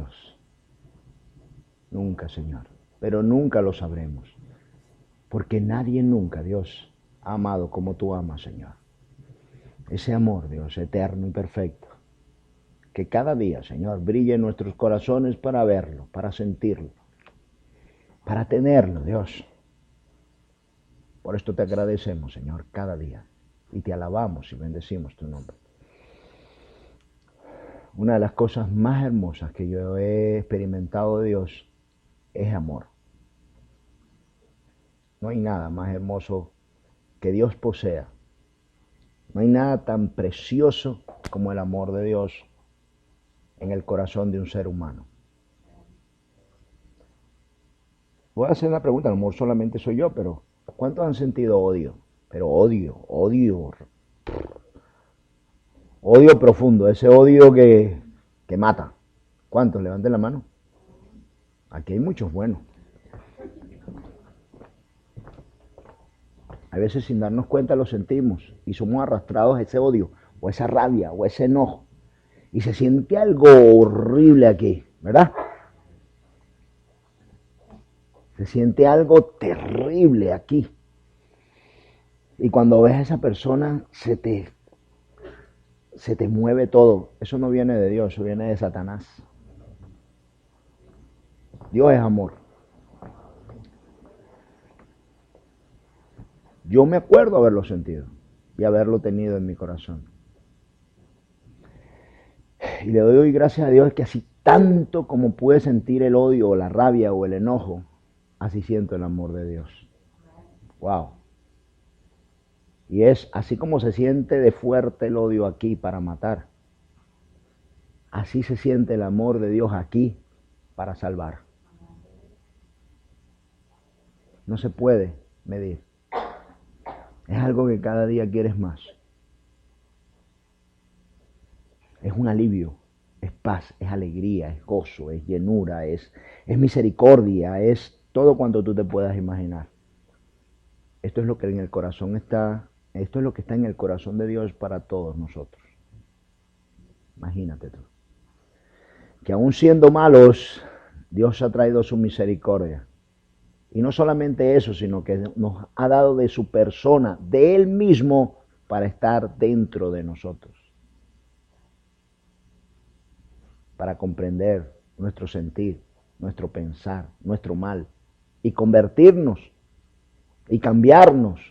Dios. Nunca, Señor. Pero nunca lo sabremos. Porque nadie nunca, Dios, ha amado como tú amas, Señor. Ese amor, Dios, eterno y perfecto. Que cada día, Señor, brille en nuestros corazones para verlo, para sentirlo, para tenerlo, Dios. Por esto te agradecemos, Señor, cada día. Y te alabamos y bendecimos tu nombre. Una de las cosas más hermosas que yo he experimentado de Dios es amor. No hay nada más hermoso que Dios posea. No hay nada tan precioso como el amor de Dios en el corazón de un ser humano. Voy a hacer una pregunta, a lo mejor solamente soy yo, pero ¿cuántos han sentido odio? Pero odio profundo, ese odio que mata. ¿Cuántos? Levanten la mano. Aquí hay muchos buenos. A veces sin darnos cuenta lo sentimos y somos arrastrados a ese odio o esa rabia o ese enojo. Y se siente algo horrible aquí, ¿verdad? Se siente algo terrible aquí. Y cuando ves a esa persona se te mueve todo. Eso no viene de Dios, eso viene de Satanás. Dios es amor. Yo me acuerdo haberlo sentido y haberlo tenido en mi corazón. Y le doy gracias a Dios que así tanto como pude sentir el odio o la rabia o el enojo, así siento el amor de Dios. Wow. Y es así como se siente de fuerte el odio aquí para matar. Así se siente el amor de Dios aquí para salvar. No se puede medir. Es algo que cada día quieres más. Es un alivio, es paz, es alegría, es gozo, es llenura, es misericordia, es todo cuanto tú te puedas imaginar. Esto es lo que en el corazón está, esto es lo que está en el corazón de Dios para todos nosotros. Imagínate tú. Que aún siendo malos, Dios ha traído su misericordia. Y no solamente eso, sino que nos ha dado de su persona, de Él mismo, para estar dentro de nosotros. Para comprender nuestro sentir, nuestro pensar, nuestro mal, y convertirnos y cambiarnos.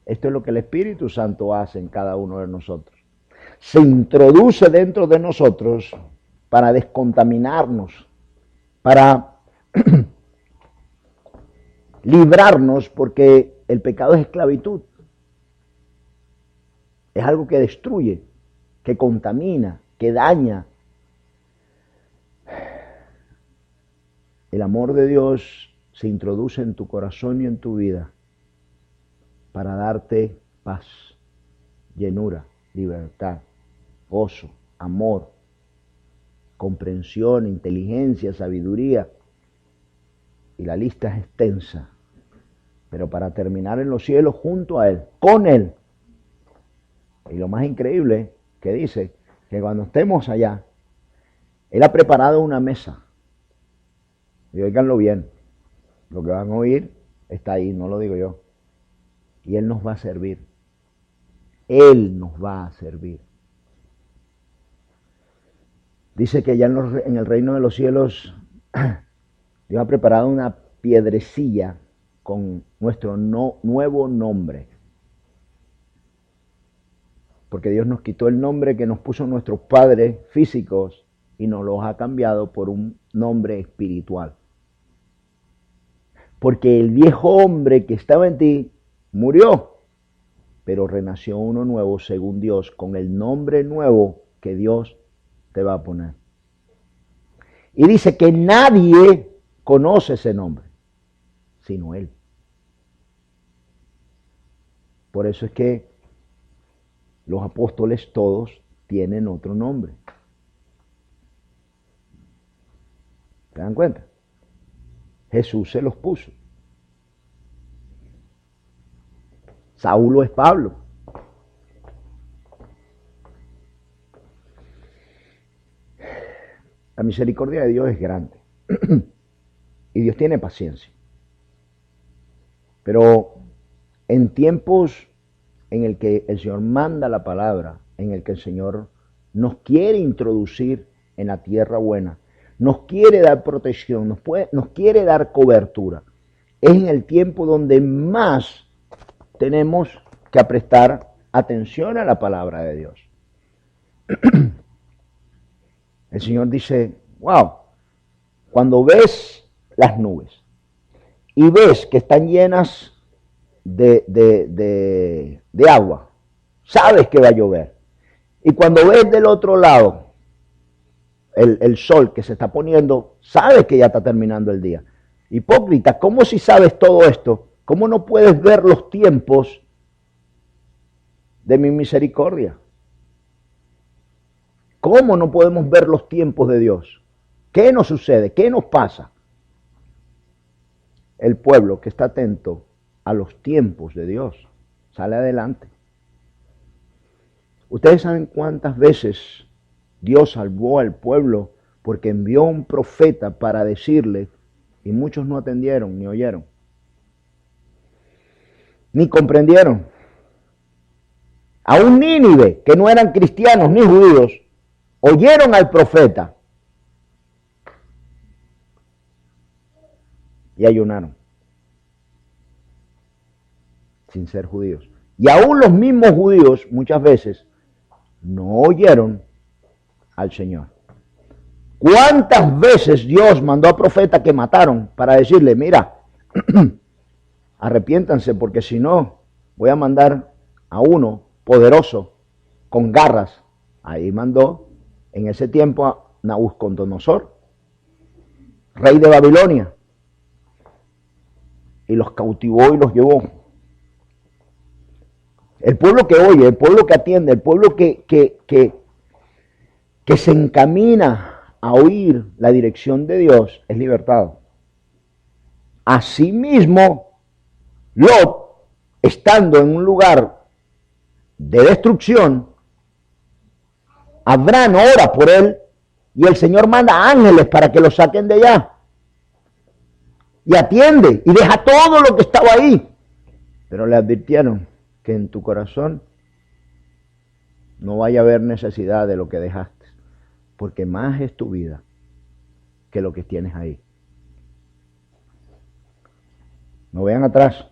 Esto es lo que el Espíritu Santo hace en cada uno de nosotros. Se introduce dentro de nosotros para descontaminarnos, para librarnos, porque el pecado es esclavitud. Es algo que destruye, que contamina, que daña. El amor de Dios se introduce en tu corazón y en tu vida para darte paz, llenura, libertad, gozo, amor, comprensión, inteligencia, sabiduría. Y la lista es extensa. Pero para terminar en los cielos junto a Él, con Él. Y lo más increíble que dice que cuando estemos allá, Él ha preparado una mesa. Y oíganlo bien, lo que van a oír está ahí, no lo digo yo. Y Él nos va a servir. Él nos va a servir. Dice que ya en el reino de los cielos Dios ha preparado una piedrecilla con nuestro nuevo nombre. Porque Dios nos quitó el nombre que nos puso nuestros padres físicos y nos los ha cambiado por un nombre espiritual. Porque el viejo hombre que estaba en ti murió, pero renació uno nuevo según Dios, con el nombre nuevo que Dios te va a poner. Y dice que nadie conoce ese nombre, sino Él. Por eso es que los apóstoles todos tienen otro nombre. ¿Se dan cuenta? Jesús se los puso. Saulo es Pablo. La misericordia de Dios es grande. Y Dios tiene paciencia. Pero en tiempos en el que el Señor manda la palabra, en el que el Señor nos quiere introducir en la tierra buena, nos quiere dar protección, nos quiere dar cobertura, es en el tiempo donde más tenemos que prestar atención a la palabra de Dios. El Señor dice, wow, cuando ves las nubes y ves que están llenas de agua, sabes que va a llover. Y cuando ves del otro lado el sol que se está poniendo, sabes que ya está terminando el día. Hipócrita, ¿cómo si sabes todo esto? ¿Cómo no puedes ver los tiempos de mi misericordia? ¿Cómo no podemos ver los tiempos de Dios? ¿Qué nos sucede? ¿Qué nos pasa? El pueblo que está atento a los tiempos de Dios sale adelante. Ustedes saben cuántas veces Dios salvó al pueblo porque envió un profeta para decirle, y muchos no atendieron ni oyeron, ni comprendieron. A un Nínive, que no eran cristianos ni judíos, oyeron al profeta y ayunaron, sin ser judíos. Y aún los mismos judíos muchas veces no oyeron al Señor. ¿Cuántas veces Dios mandó a profetas que mataron para decirle, mira, arrepiéntanse porque si no voy a mandar a uno poderoso con garras? Ahí mandó en ese tiempo a Nabucodonosor, rey de Babilonia, y los cautivó y los llevó. El pueblo que oye, el pueblo que atiende, el pueblo que se encamina a oír la dirección de Dios es libertado. Asimismo, Lot, estando en un lugar de destrucción, Abraham ora por él y el Señor manda ángeles para que lo saquen de allá. Y atiende y deja todo lo que estaba ahí. Pero le advirtieron que en tu corazón no vaya a haber necesidad de lo que dejaste, porque más es tu vida que lo que tienes ahí. No vean atrás,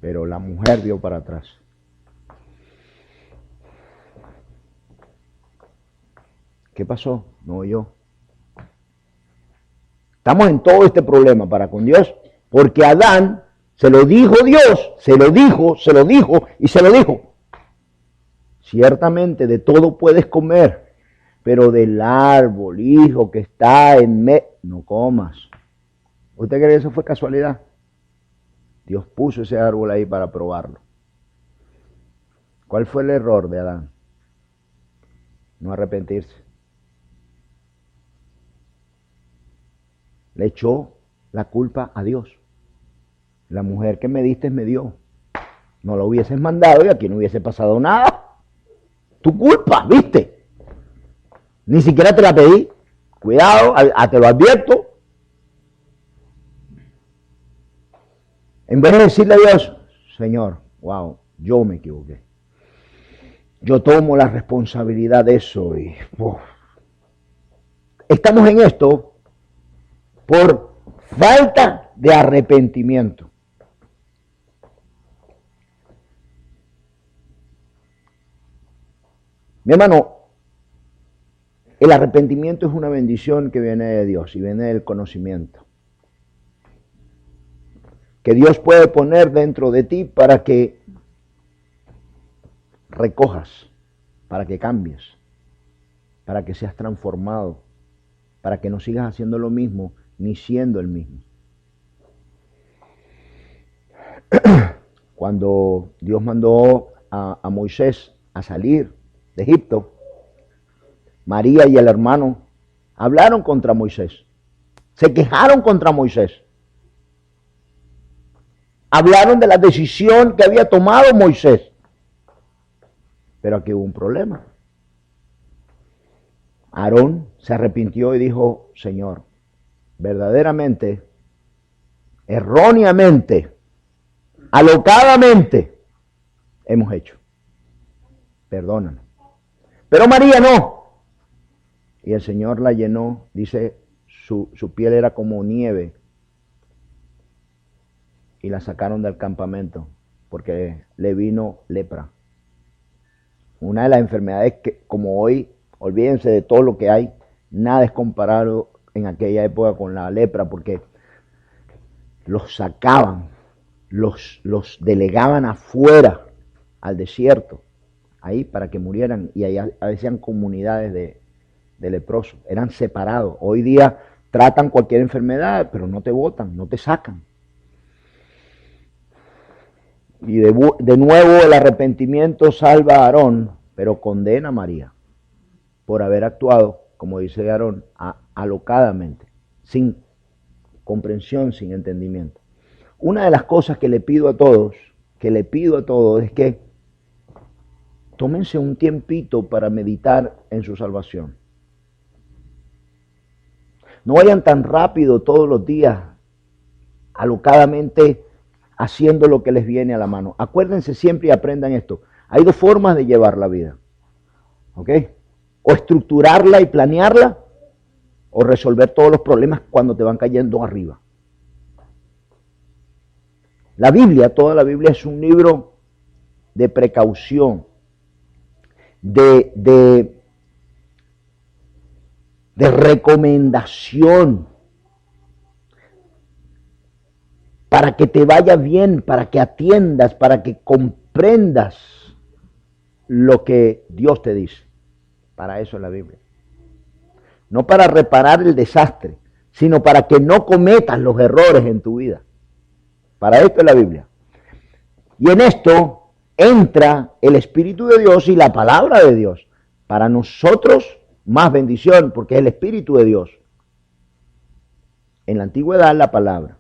pero la mujer dio para atrás. ¿Qué pasó? No oyó. Estamos en todo este problema para con Dios, porque Adán se lo dijo Dios, se lo dijo y se lo dijo. Ciertamente de todo puedes comer, pero del árbol, hijo, que está en no comas. ¿Usted cree que eso fue casualidad? Dios puso ese árbol ahí para probarlo. ¿Cuál fue el error de Adán? No arrepentirse. Le echó la culpa a Dios. La mujer que me diste me dio. No la hubieses mandado y aquí no hubiese pasado nada. Tu culpa, ¿viste? Ni siquiera te la pedí. Cuidado, te lo advierto. En vez de decirle a Dios, Señor, wow, yo me equivoqué. Yo tomo la responsabilidad de eso y estamos en esto por falta de arrepentimiento. Mi hermano, el arrepentimiento es una bendición que viene de Dios y viene del conocimiento que Dios puede poner dentro de ti para que recojas, para que cambies, para que seas transformado, para que no sigas haciendo lo mismo ni siendo el mismo. Cuando Dios mandó a Moisés a salir de Egipto, María y el hermano hablaron contra Moisés, se quejaron contra Moisés, hablaron de la decisión que había tomado Moisés, pero aquí hubo un problema. Aarón se arrepintió y dijo, Señor, verdaderamente, erróneamente, alocadamente hemos hecho. Perdóname. Pero María no. Y el Señor la llenó, dice, su piel era como nieve. Y la sacaron del campamento porque le vino lepra. Una de las enfermedades que, como hoy, olvídense de todo lo que hay, nada es comparado en aquella época con la lepra, porque los sacaban, los delegaban afuera, al desierto, ahí para que murieran, y ahí hacían comunidades de leprosos, eran separados. Hoy día tratan cualquier enfermedad, pero no te botan, no te sacan. Y de nuevo el arrepentimiento salva a Aarón, pero condena a María por haber actuado, como dice Aarón, alocadamente, sin comprensión, sin entendimiento. Una de las cosas que le pido a todos, es que tómense un tiempito para meditar en su salvación. No vayan tan rápido todos los días, alocadamente, haciendo lo que les viene a la mano. Acuérdense siempre y aprendan esto. Hay dos formas de llevar la vida. ¿Ok? O estructurarla y planearla, o resolver todos los problemas cuando te van cayendo arriba. La Biblia, toda la Biblia es un libro de precaución, de recomendación, para que te vaya bien, para que atiendas, para que comprendas lo que Dios te dice. Para eso es la Biblia. No para reparar el desastre, sino para que no cometas los errores en tu vida. Para esto es la Biblia. Y en esto entra el Espíritu de Dios y la palabra de Dios. Para nosotros, más bendición, porque es el Espíritu de Dios. En la antigüedad, la palabra.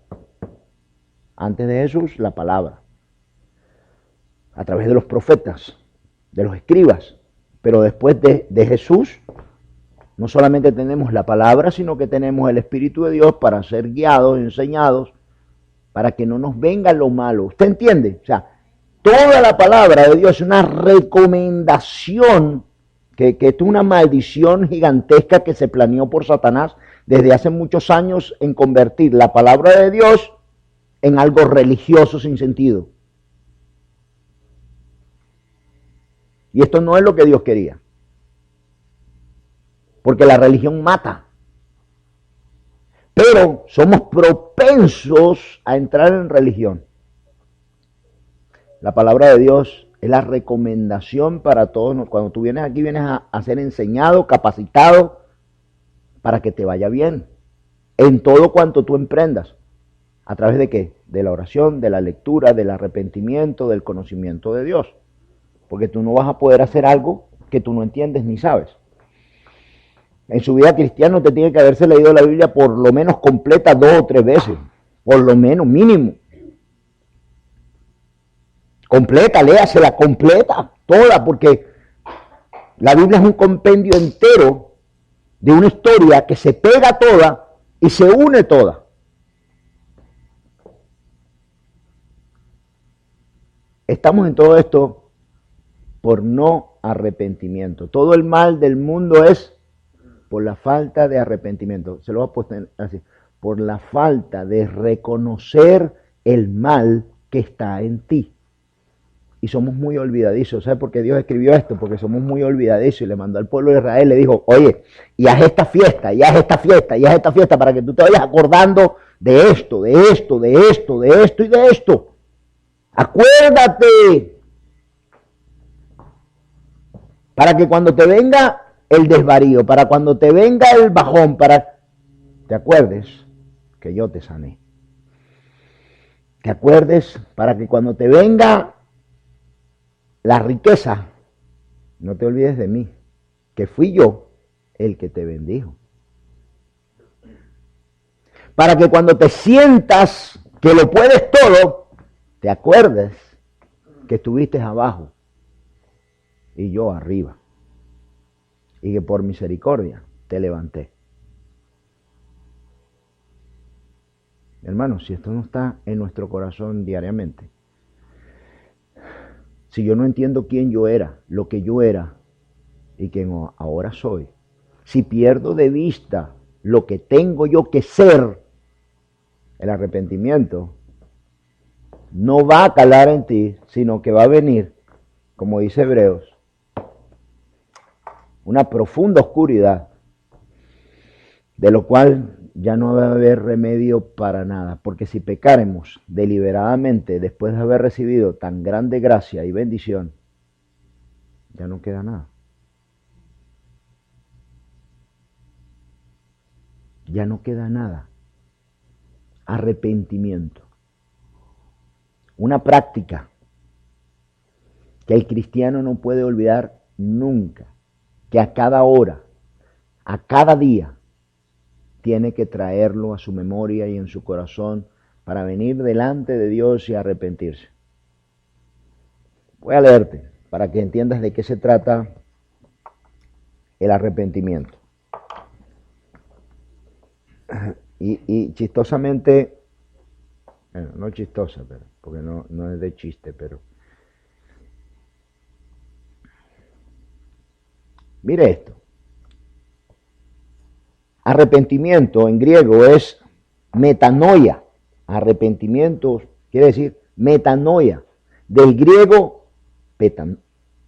Antes de Jesús, la palabra. A través de los profetas, de los escribas. Pero después de Jesús, no solamente tenemos la palabra, sino que tenemos el Espíritu de Dios para ser guiados, enseñados, para que no nos venga lo malo. ¿Usted entiende? O sea, toda la palabra de Dios es una recomendación, que es una maldición gigantesca que se planeó por Satanás desde hace muchos años en convertir la palabra de Dios en algo religioso sin sentido. Y esto no es lo que Dios quería. Porque la religión mata. Pero somos propensos a entrar en religión. La palabra de Dios es la recomendación para todos. Cuando tú vienes aquí, vienes a ser enseñado, capacitado, para que te vaya bien. En todo cuanto tú emprendas. ¿A través de qué? De la oración, de la lectura, del arrepentimiento, del conocimiento de Dios. Porque tú no vas a poder hacer algo que tú no entiendes ni sabes. En su vida cristiana te tiene que haberse leído la Biblia por lo menos completa 2 o 3 veces. Por lo menos, mínimo. Completa, léasela, completa, toda, porque la Biblia es un compendio entero de una historia que se pega toda y se une toda. Estamos en todo esto por no arrepentimiento. Todo el mal del mundo es por la falta de arrepentimiento. Se lo voy a poner así. Por la falta de reconocer el mal que está en ti. Y somos muy olvidadizos. ¿Sabe por qué Dios escribió esto? Porque somos muy olvidadizos y le mandó al pueblo de Israel, le dijo, oye, y haz esta fiesta, y haz esta fiesta, y haz esta fiesta para que tú te vayas acordando de esto, de esto, de esto, de esto y de esto. Acuérdate. Para que cuando te venga el desvarío, para cuando te venga el bajón, te acuerdes que yo te sané. Te acuerdes para que cuando te venga la riqueza, no te olvides de mí, que fui yo el que te bendijo. Para que cuando te sientas que lo puedes todo, te acuerdes que estuviste abajo y yo arriba. y que por misericordia te levanté. Hermanos, si esto no está en nuestro corazón diariamente, si yo no entiendo quién yo era, lo que yo era y quién ahora soy, si pierdo de vista lo que tengo yo que ser, el arrepentimiento no va a calar en ti, sino que va a venir, como dice Hebreos, una profunda oscuridad, de lo cual ya no va a haber remedio para nada, porque si pecáremos deliberadamente después de haber recibido tan grande gracia y bendición, ya no queda nada. Ya no queda nada. Arrepentimiento. Una práctica que el cristiano no puede olvidar nunca, que a cada hora, a cada día, tiene que traerlo a su memoria y en su corazón para venir delante de Dios y arrepentirse. Voy a leerte para que entiendas de qué se trata el arrepentimiento. Y chistosamente, bueno, no chistosa, pero, porque no es de chiste, pero mire esto. Arrepentimiento en griego es metanoia. Arrepentimiento quiere decir metanoia. Del griego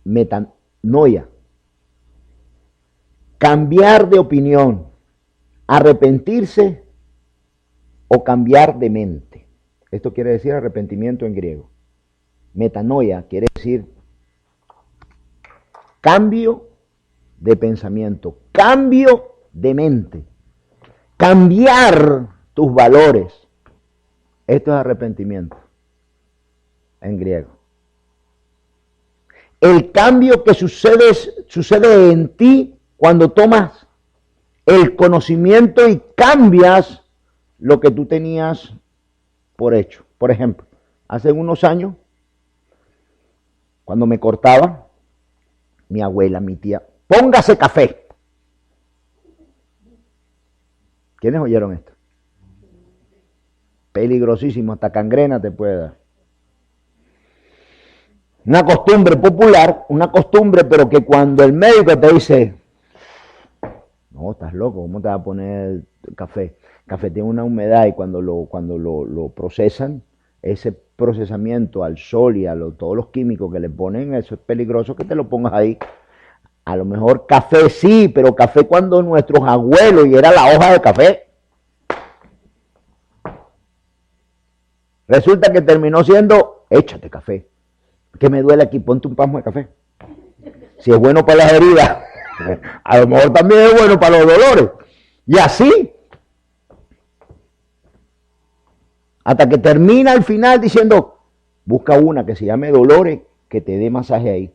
metanoia. Cambiar de opinión, arrepentirse o cambiar de mente. Esto quiere decir arrepentimiento en griego. Metanoia quiere decir cambio de pensamiento, cambio de mente, cambiar tus valores. Esto es arrepentimiento en griego. El cambio que sucede en ti cuando tomas el conocimiento y cambias lo que tú tenías por hecho. Por ejemplo, hace unos años, cuando me cortaba, mi abuela, mi tía, póngase café. ¿Quiénes oyeron esto? Peligrosísimo, hasta gangrena te puede dar. Una costumbre popular, una costumbre, pero que cuando el médico te dice, no, estás loco, ¿cómo te vas a poner café? Café tiene una humedad y cuando lo procesan, ese procesamiento al sol y a todos los químicos que le ponen, eso es peligroso que te lo pongas ahí. A lo mejor café sí, pero café cuando nuestros abuelos, y era la hoja de café. Resulta que terminó siendo, échate café. Que me duele aquí, ponte un pasmo de café. Si es bueno para las heridas, a lo mejor también es bueno para los dolores. Y así, hasta que termina al final diciendo, busca una que se llame Dolores, que te dé masaje ahí.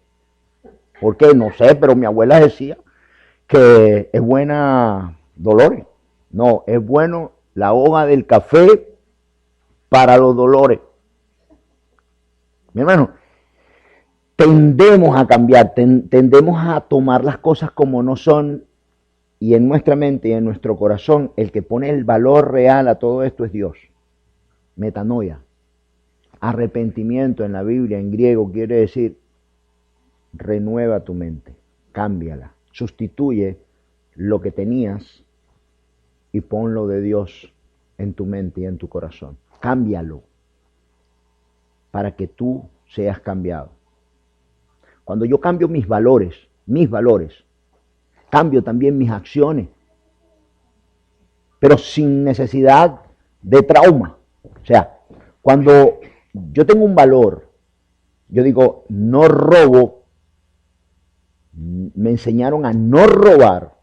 Porque no sé, pero mi abuela decía que es buena Dolores. No, es bueno la hoja del café para los dolores. Mi hermano, tendemos a cambiar, tendemos a tomar las cosas como no son, y en nuestra mente y en nuestro corazón el que pone el valor real a todo esto es Dios. Metanoia. Arrepentimiento en la Biblia, en griego, quiere decir renueva tu mente, cámbiala, sustituye lo que tenías y ponlo de Dios en tu mente y en tu corazón. Cámbialo para que tú seas cambiado. Cuando yo cambio mis valores, cambio también mis acciones, pero sin necesidad de trauma. O sea, cuando yo tengo un valor, yo digo, no robo, me enseñaron a no robar,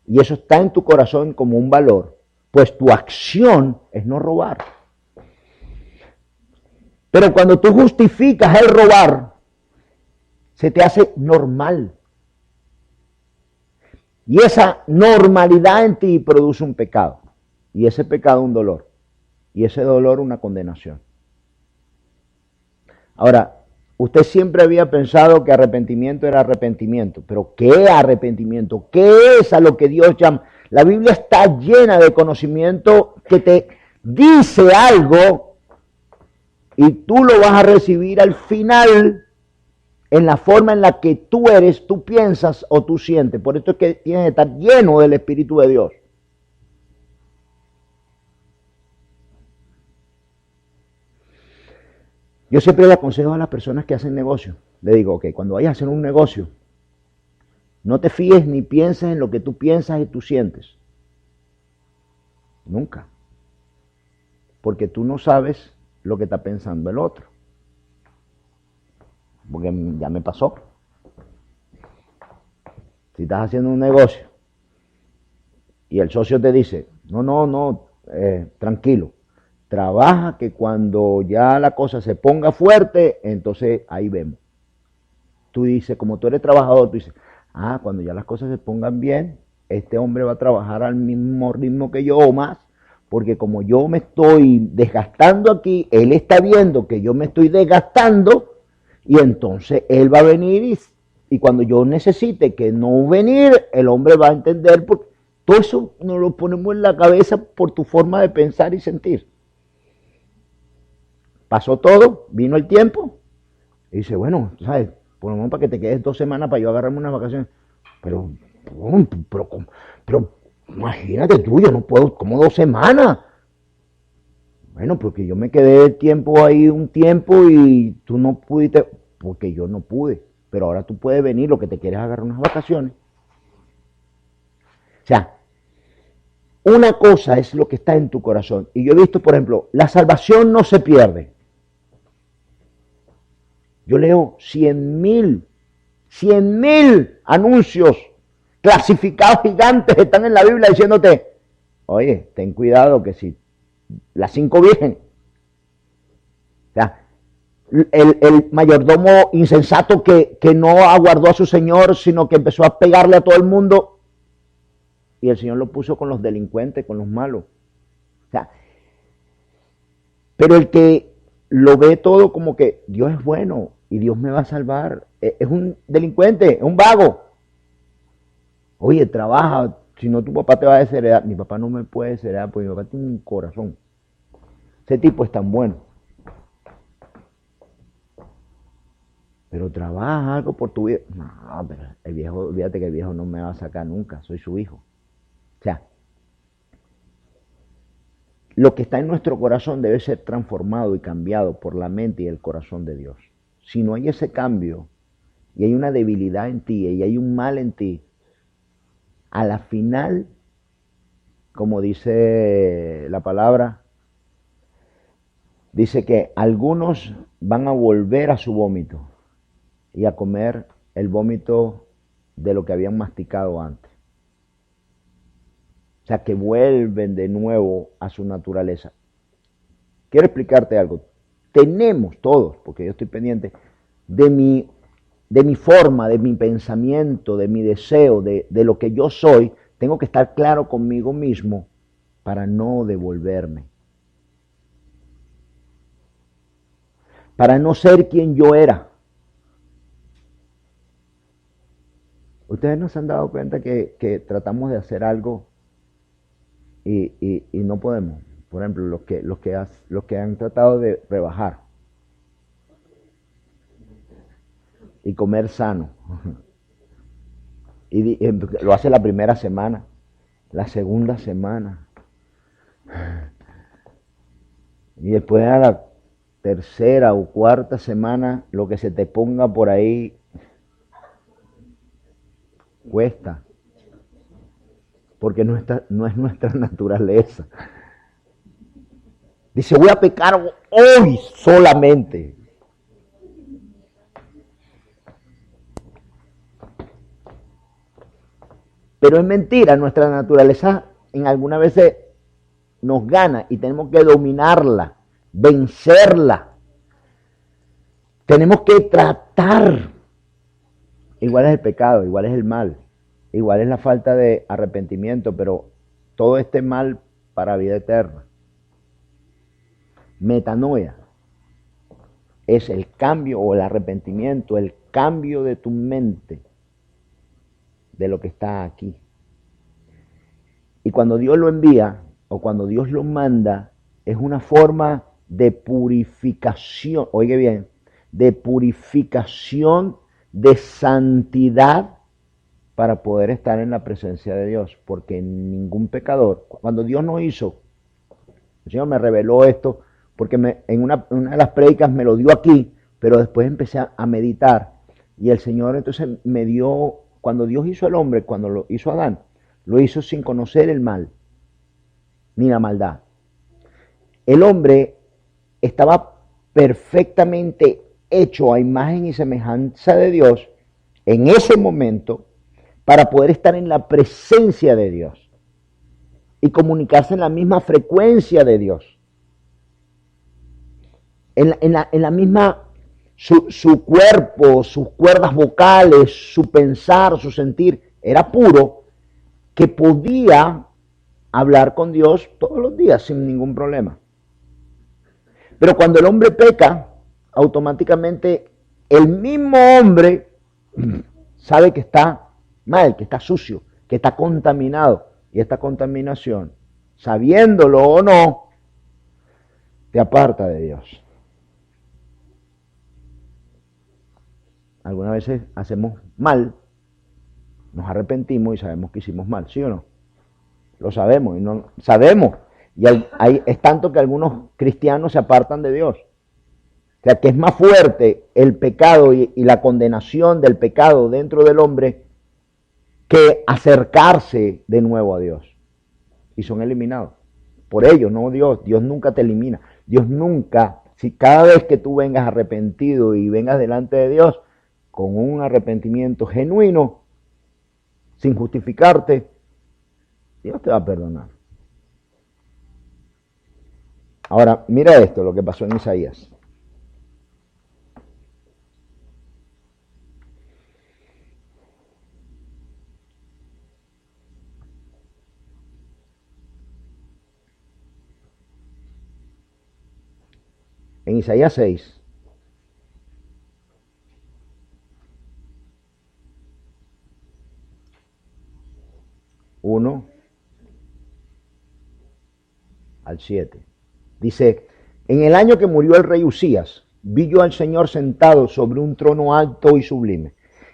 y eso está en tu corazón como un valor, pues tu acción es no robar. Pero cuando tú justificas el robar, se te hace normal. Y esa normalidad en ti produce un pecado. Y ese pecado un dolor. Y ese dolor una condenación. Ahora, usted siempre había pensado que arrepentimiento era arrepentimiento, pero ¿qué arrepentimiento? ¿Qué es a lo que Dios llama? La Biblia está llena de conocimiento que te dice algo y tú lo vas a recibir al final en la forma en la que tú eres, tú piensas o tú sientes. Por esto es que tienes que estar lleno del Espíritu de Dios. Yo siempre le aconsejo a las personas que hacen negocio, le digo, ok, cuando vayas a hacer un negocio, no te fíes ni pienses en lo que tú piensas y tú sientes. Nunca. Porque tú no sabes lo que está pensando el otro. Porque ya me pasó. Si estás haciendo un negocio y el socio te dice, no, tranquilo, trabaja que cuando ya la cosa se ponga fuerte, entonces ahí vemos. Tú dices, como tú eres trabajador, tú dices, cuando ya las cosas se pongan bien, este hombre va a trabajar al mismo ritmo que yo o más, porque como yo me estoy desgastando aquí, él está viendo que yo me estoy desgastando y entonces él va a venir y cuando yo necesite que no venir, el hombre va a entender, porque todo eso nos lo ponemos en la cabeza por tu forma de pensar y sentir. Pasó todo, vino el tiempo, y dice, bueno, ¿sabes? Por lo menos para que te quedes 2 semanas para yo agarrarme unas vacaciones. Pero imagínate tú, yo no puedo, como 2 semanas. Bueno, porque yo me quedé tiempo ahí un tiempo y tú no pudiste, porque yo no pude. Pero ahora tú puedes venir, lo que te quieres agarrar unas vacaciones. O sea, una cosa es lo que está en tu corazón. Y yo he visto, por ejemplo, la salvación no se pierde. Yo leo 100,000 anuncios clasificados gigantes están en la Biblia diciéndote, oye, ten cuidado que si las 5 vírgenes, o sea, el mayordomo insensato que no aguardó a su señor, sino que empezó a pegarle a todo el mundo, y el Señor lo puso con los delincuentes, con los malos. O sea, pero el que lo ve todo como que Dios es bueno y Dios me va a salvar, es un delincuente, es un vago. Oye, trabaja, si no tu papá te va a desheredar. Mi papá no me puede desheredar porque mi papá tiene un corazón. Ese tipo es tan bueno. Pero trabaja algo por tu vida. No, pero el viejo, olvídate que el viejo no me va a sacar nunca, soy su hijo. O sea, lo que está en nuestro corazón debe ser transformado y cambiado por la mente y el corazón de Dios. Si no hay ese cambio y hay una debilidad en ti y hay un mal en ti, a la final, como dice la palabra, dice que algunos van a volver a su vómito y a comer el vómito de lo que habían masticado antes. O sea, que vuelven de nuevo a su naturaleza. Quiero explicarte algo. Tenemos todos, porque yo estoy pendiente, de mi forma, de mi pensamiento, de mi deseo, de lo que yo soy, tengo que estar claro conmigo mismo para no devolverme. Para no ser quien yo era. Ustedes no se han dado cuenta que tratamos de hacer algo y no podemos. Por ejemplo, los que han tratado de rebajar y comer sano. Y lo hace la primera semana, la segunda semana. Y después a la tercera o cuarta semana, lo que se te ponga por ahí cuesta. Porque no es nuestra naturaleza. Dice, voy a pecar hoy solamente. Pero es mentira, nuestra naturaleza en algunas veces nos gana y tenemos que dominarla, vencerla. Tenemos que tratar. Igual es el pecado, igual es el mal, igual es la falta de arrepentimiento, pero todo este mal para vida eterna. Metanoia. es el cambio o el arrepentimiento, el cambio de tu mente de lo que está aquí. Y cuando Dios lo envía o cuando Dios lo manda, es una forma de purificación, oiga bien, de purificación, de santidad para poder estar en la presencia de Dios. Porque ningún pecador, cuando Dios nos hizo, el Señor me reveló esto, porque en una de las prédicas me lo dio aquí, pero después empecé a meditar. Y el Señor entonces me dio, cuando Dios hizo al hombre, cuando lo hizo a Adán, lo hizo sin conocer el mal, ni la maldad. El hombre estaba perfectamente hecho a imagen y semejanza de Dios en ese momento para poder estar en la presencia de Dios y comunicarse en la misma frecuencia de Dios. En la misma, su cuerpo, sus cuerdas vocales, su pensar, su sentir, era puro, que podía hablar con Dios todos los días sin ningún problema. Pero cuando el hombre peca, automáticamente el mismo hombre sabe que está mal, que está sucio, que está contaminado. Y esta contaminación, sabiéndolo o no, te aparta de Dios. Algunas veces hacemos mal, nos arrepentimos y sabemos que hicimos mal, ¿sí o no? Lo sabemos y no sabemos. Y es tanto que algunos cristianos se apartan de Dios. O sea, que es más fuerte el pecado y la condenación del pecado dentro del hombre que acercarse de nuevo a Dios. Y son eliminados. Por ello, no Dios. Dios nunca te elimina. Dios nunca, si cada vez que tú vengas arrepentido y vengas delante de Dios con un arrepentimiento genuino, sin justificarte, Dios te va a perdonar. Ahora, mira esto, lo que pasó en Isaías. En Isaías 6, al 7. Dice, en el año que murió el rey Usías, vi yo al Señor sentado sobre un trono alto y sublime,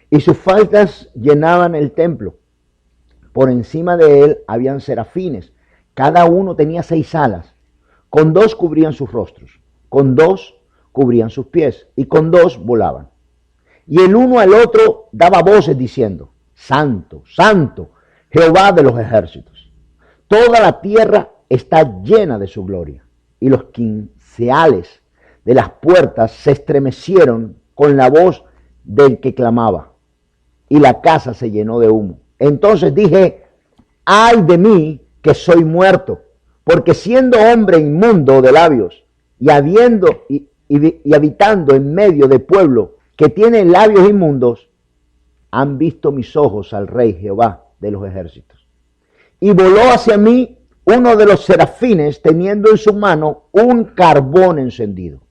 y sus faldas llenaban el templo. Por encima de él habían serafines, cada uno tenía 6 alas, con 2 cubrían sus rostros, con 2 cubrían sus pies, y con 2 volaban. Y el uno al otro daba voces diciendo, Santo, Santo, Jehová de los ejércitos. Toda la tierra está llena de su gloria. Y los quinceales de las puertas se estremecieron con la voz del que clamaba, y la casa se llenó de humo. Entonces dije, ay de mí que soy muerto, porque siendo hombre inmundo de labios, y habitando en medio de pueblo que tiene labios inmundos, han visto mis ojos al Rey Jehová de los ejércitos. Y voló hacia mí uno de los serafines, teniendo en su mano un carbón encendido,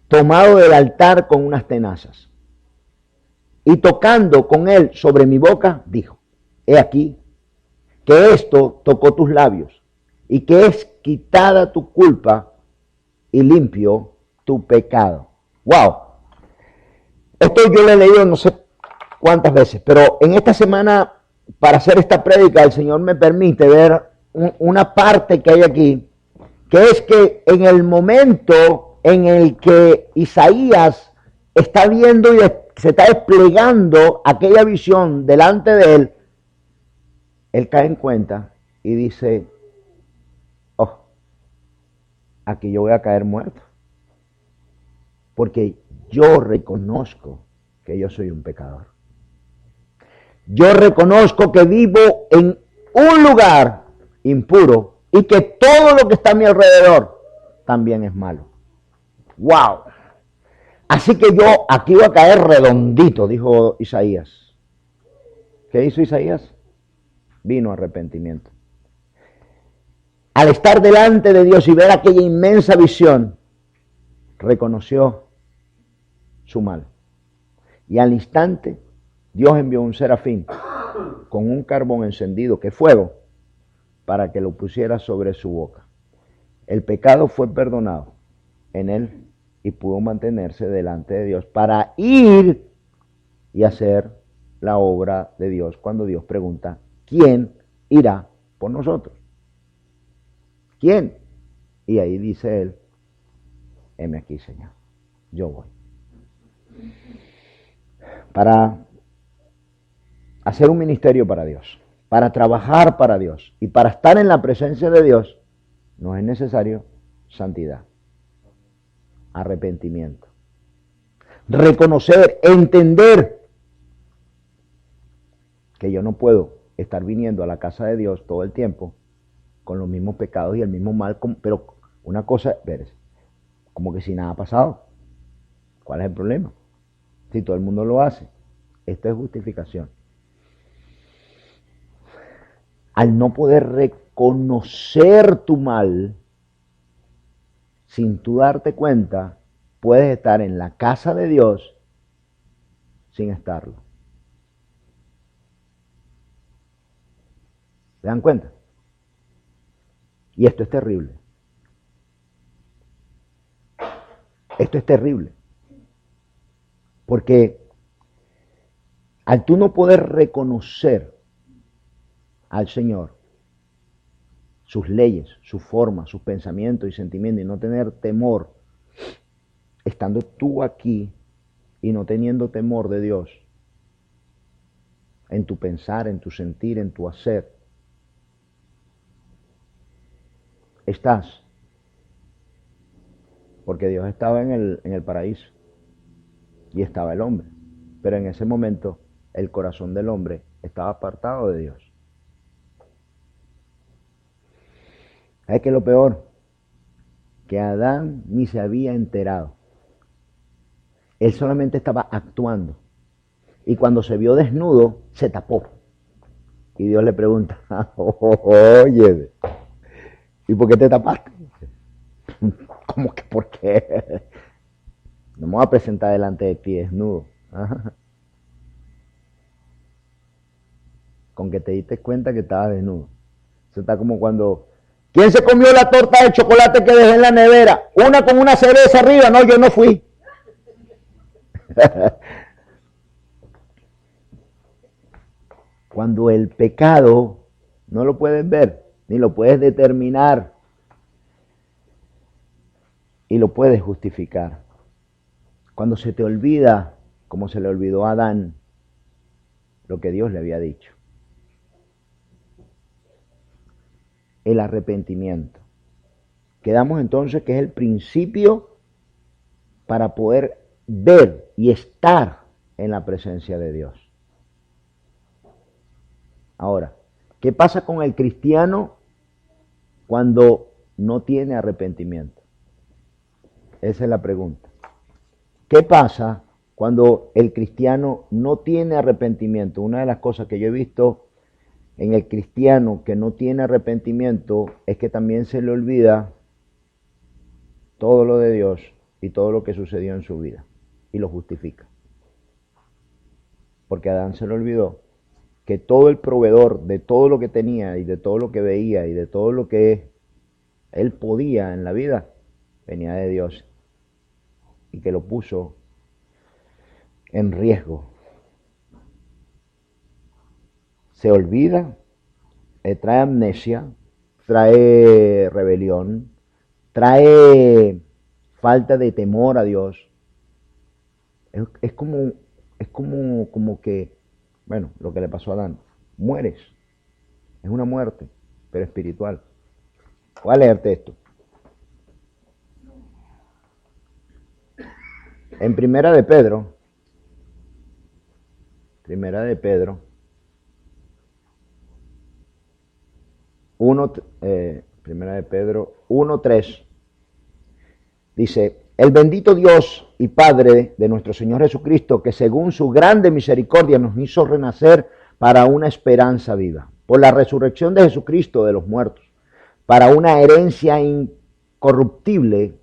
tomado del altar con unas tenazas. Y tocando con él sobre mi boca, dijo, he aquí, que esto tocó tus labios, y que es quitada tu culpa y limpio tu pecado. ¡Wow! Esto yo lo he leído no sé cuántas veces, pero en esta semana, para hacer esta prédica, el Señor me permite ver una parte que hay aquí, que es que en el momento en el que Isaías está viendo y se está desplegando aquella visión delante de él cae en cuenta y dice, oh, aquí yo voy a caer muerto, porque yo reconozco que yo soy un pecador. Yo reconozco que vivo en un lugar impuro y que todo lo que está a mi alrededor también es malo. ¡Wow! Así que yo aquí voy a caer redondito, dijo Isaías. ¿Qué hizo Isaías? Vino arrepentimiento. Al estar delante de Dios y ver aquella inmensa visión, reconoció su mal. Y al instante Dios envió un serafín con un carbón encendido, que es fuego, para que lo pusiera sobre su boca. El pecado fue perdonado en él y pudo mantenerse delante de Dios para ir y hacer la obra de Dios cuando Dios pregunta, ¿quién irá por nosotros? ¿Quién? Y ahí dice él, heme aquí, Señor, yo voy. Para hacer un ministerio para Dios, para trabajar para Dios y para estar en la presencia de Dios, no es necesario santidad, arrepentimiento, reconocer, entender que yo no puedo estar viniendo a la casa de Dios todo el tiempo con los mismos pecados y el mismo mal, pero una cosa, espérese, como que si nada ha pasado. ¿Cuál es el problema? Si todo el mundo lo hace, esto es justificación. Al no poder reconocer tu mal, sin tú darte cuenta, puedes estar en la casa de Dios sin estarlo. ¿Se dan cuenta? Y esto es terrible. Esto es terrible. Porque al tú no poder reconocer al Señor, sus leyes, sus formas, sus pensamientos y sentimientos, y no tener temor, estando tú aquí y no teniendo temor de Dios, en tu pensar, en tu sentir, en tu hacer, estás, porque Dios estaba en el paraíso y estaba el hombre, pero en ese momento el corazón del hombre estaba apartado de Dios. ¿Sabes qué es lo peor? Que Adán ni se había enterado. Él solamente estaba actuando. Y cuando se vio desnudo, se tapó. Y Dios le pregunta, oye, ¿y por qué te tapaste? ¿Cómo que por qué? No me voy a presentar delante de ti desnudo. Ajá. Con que te diste cuenta que estabas desnudo. Eso está como cuando... ¿Quién se comió la torta de chocolate que dejé en la nevera? Una con una cereza arriba. No, yo no fui. Cuando el pecado no lo puedes ver, ni lo puedes determinar, y lo puedes justificar. Cuando se te olvida, como se le olvidó a Adán, lo que Dios le había dicho. El arrepentimiento. Quedamos entonces que es el principio para poder ver y estar en la presencia de Dios. Ahora, ¿qué pasa con el cristiano cuando no tiene arrepentimiento? Esa es la pregunta. ¿Qué pasa cuando el cristiano no tiene arrepentimiento? Una de las cosas que yo he visto en el cristiano que no tiene arrepentimiento es que también se le olvida todo lo de Dios y todo lo que sucedió en su vida y lo justifica. Porque a Adán se le olvidó que todo el proveedor de todo lo que tenía y de todo lo que veía y de todo lo que él podía en la vida venía de Dios y que lo puso en riesgo. Se olvida, trae amnesia, trae rebelión, trae falta de temor a Dios. Es como que, bueno, lo que le pasó a Adán. Mueres. Es una muerte, pero espiritual. Voy a leerte esto. En Primera de Pedro, Primera de Pedro 1:3 dice: el bendito Dios y Padre de nuestro Señor Jesucristo, que según su grande misericordia nos hizo renacer para una esperanza viva, por la resurrección de Jesucristo de los muertos, para una herencia incorruptible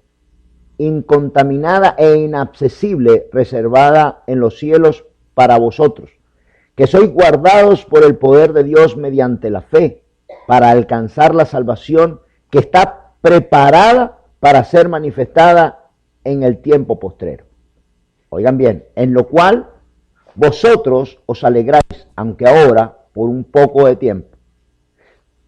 incontaminada e inaccesible, reservada en los cielos para vosotros, que sois guardados por el poder de Dios mediante la fe, para alcanzar la salvación que está preparada para ser manifestada en el tiempo postrero. Oigan bien, en lo cual vosotros os alegráis, aunque ahora por un poco de tiempo.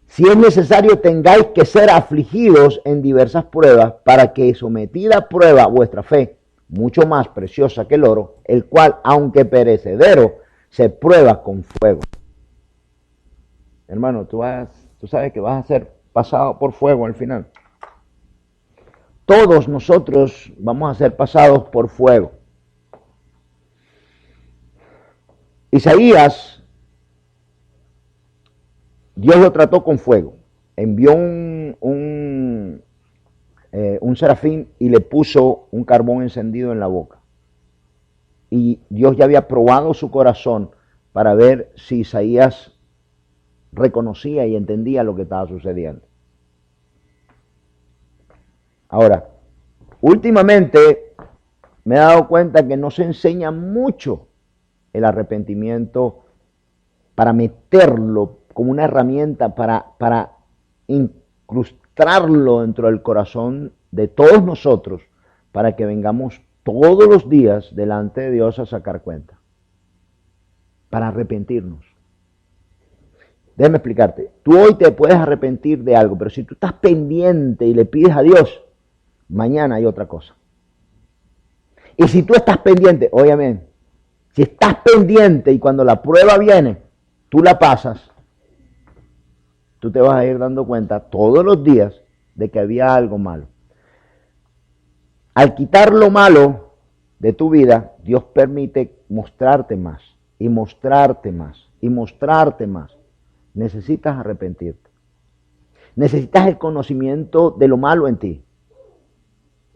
Si es necesario, tengáis que ser afligidos en diversas pruebas, para que, sometida a prueba vuestra fe, mucho más preciosa que el oro, el cual, aunque perecedero, se prueba con fuego. Hermano, tú sabes que vas a ser pasado por fuego al final. Todos nosotros vamos a ser pasados por fuego. Isaías, Dios lo trató con fuego. Envió un serafín y le puso un carbón encendido en la boca. Y Dios ya había probado su corazón para ver si Isaías reconocía y entendía lo que estaba sucediendo. Ahora, últimamente me he dado cuenta que no se enseña mucho el arrepentimiento para meterlo como una herramienta para incrustarlo dentro del corazón de todos nosotros, para que vengamos todos los días delante de Dios a sacar cuenta, para arrepentirnos. Déjame explicarte, tú hoy te puedes arrepentir de algo, pero si tú estás pendiente y le pides a Dios, mañana hay otra cosa. Y si tú estás pendiente, óyeme, si estás pendiente y cuando la prueba viene, tú la pasas, tú te vas a ir dando cuenta todos los días de que había algo malo. Al quitar lo malo de tu vida, Dios permite mostrarte más, y mostrarte más, y mostrarte más. Necesitas arrepentirte. Necesitas el conocimiento de lo malo en ti,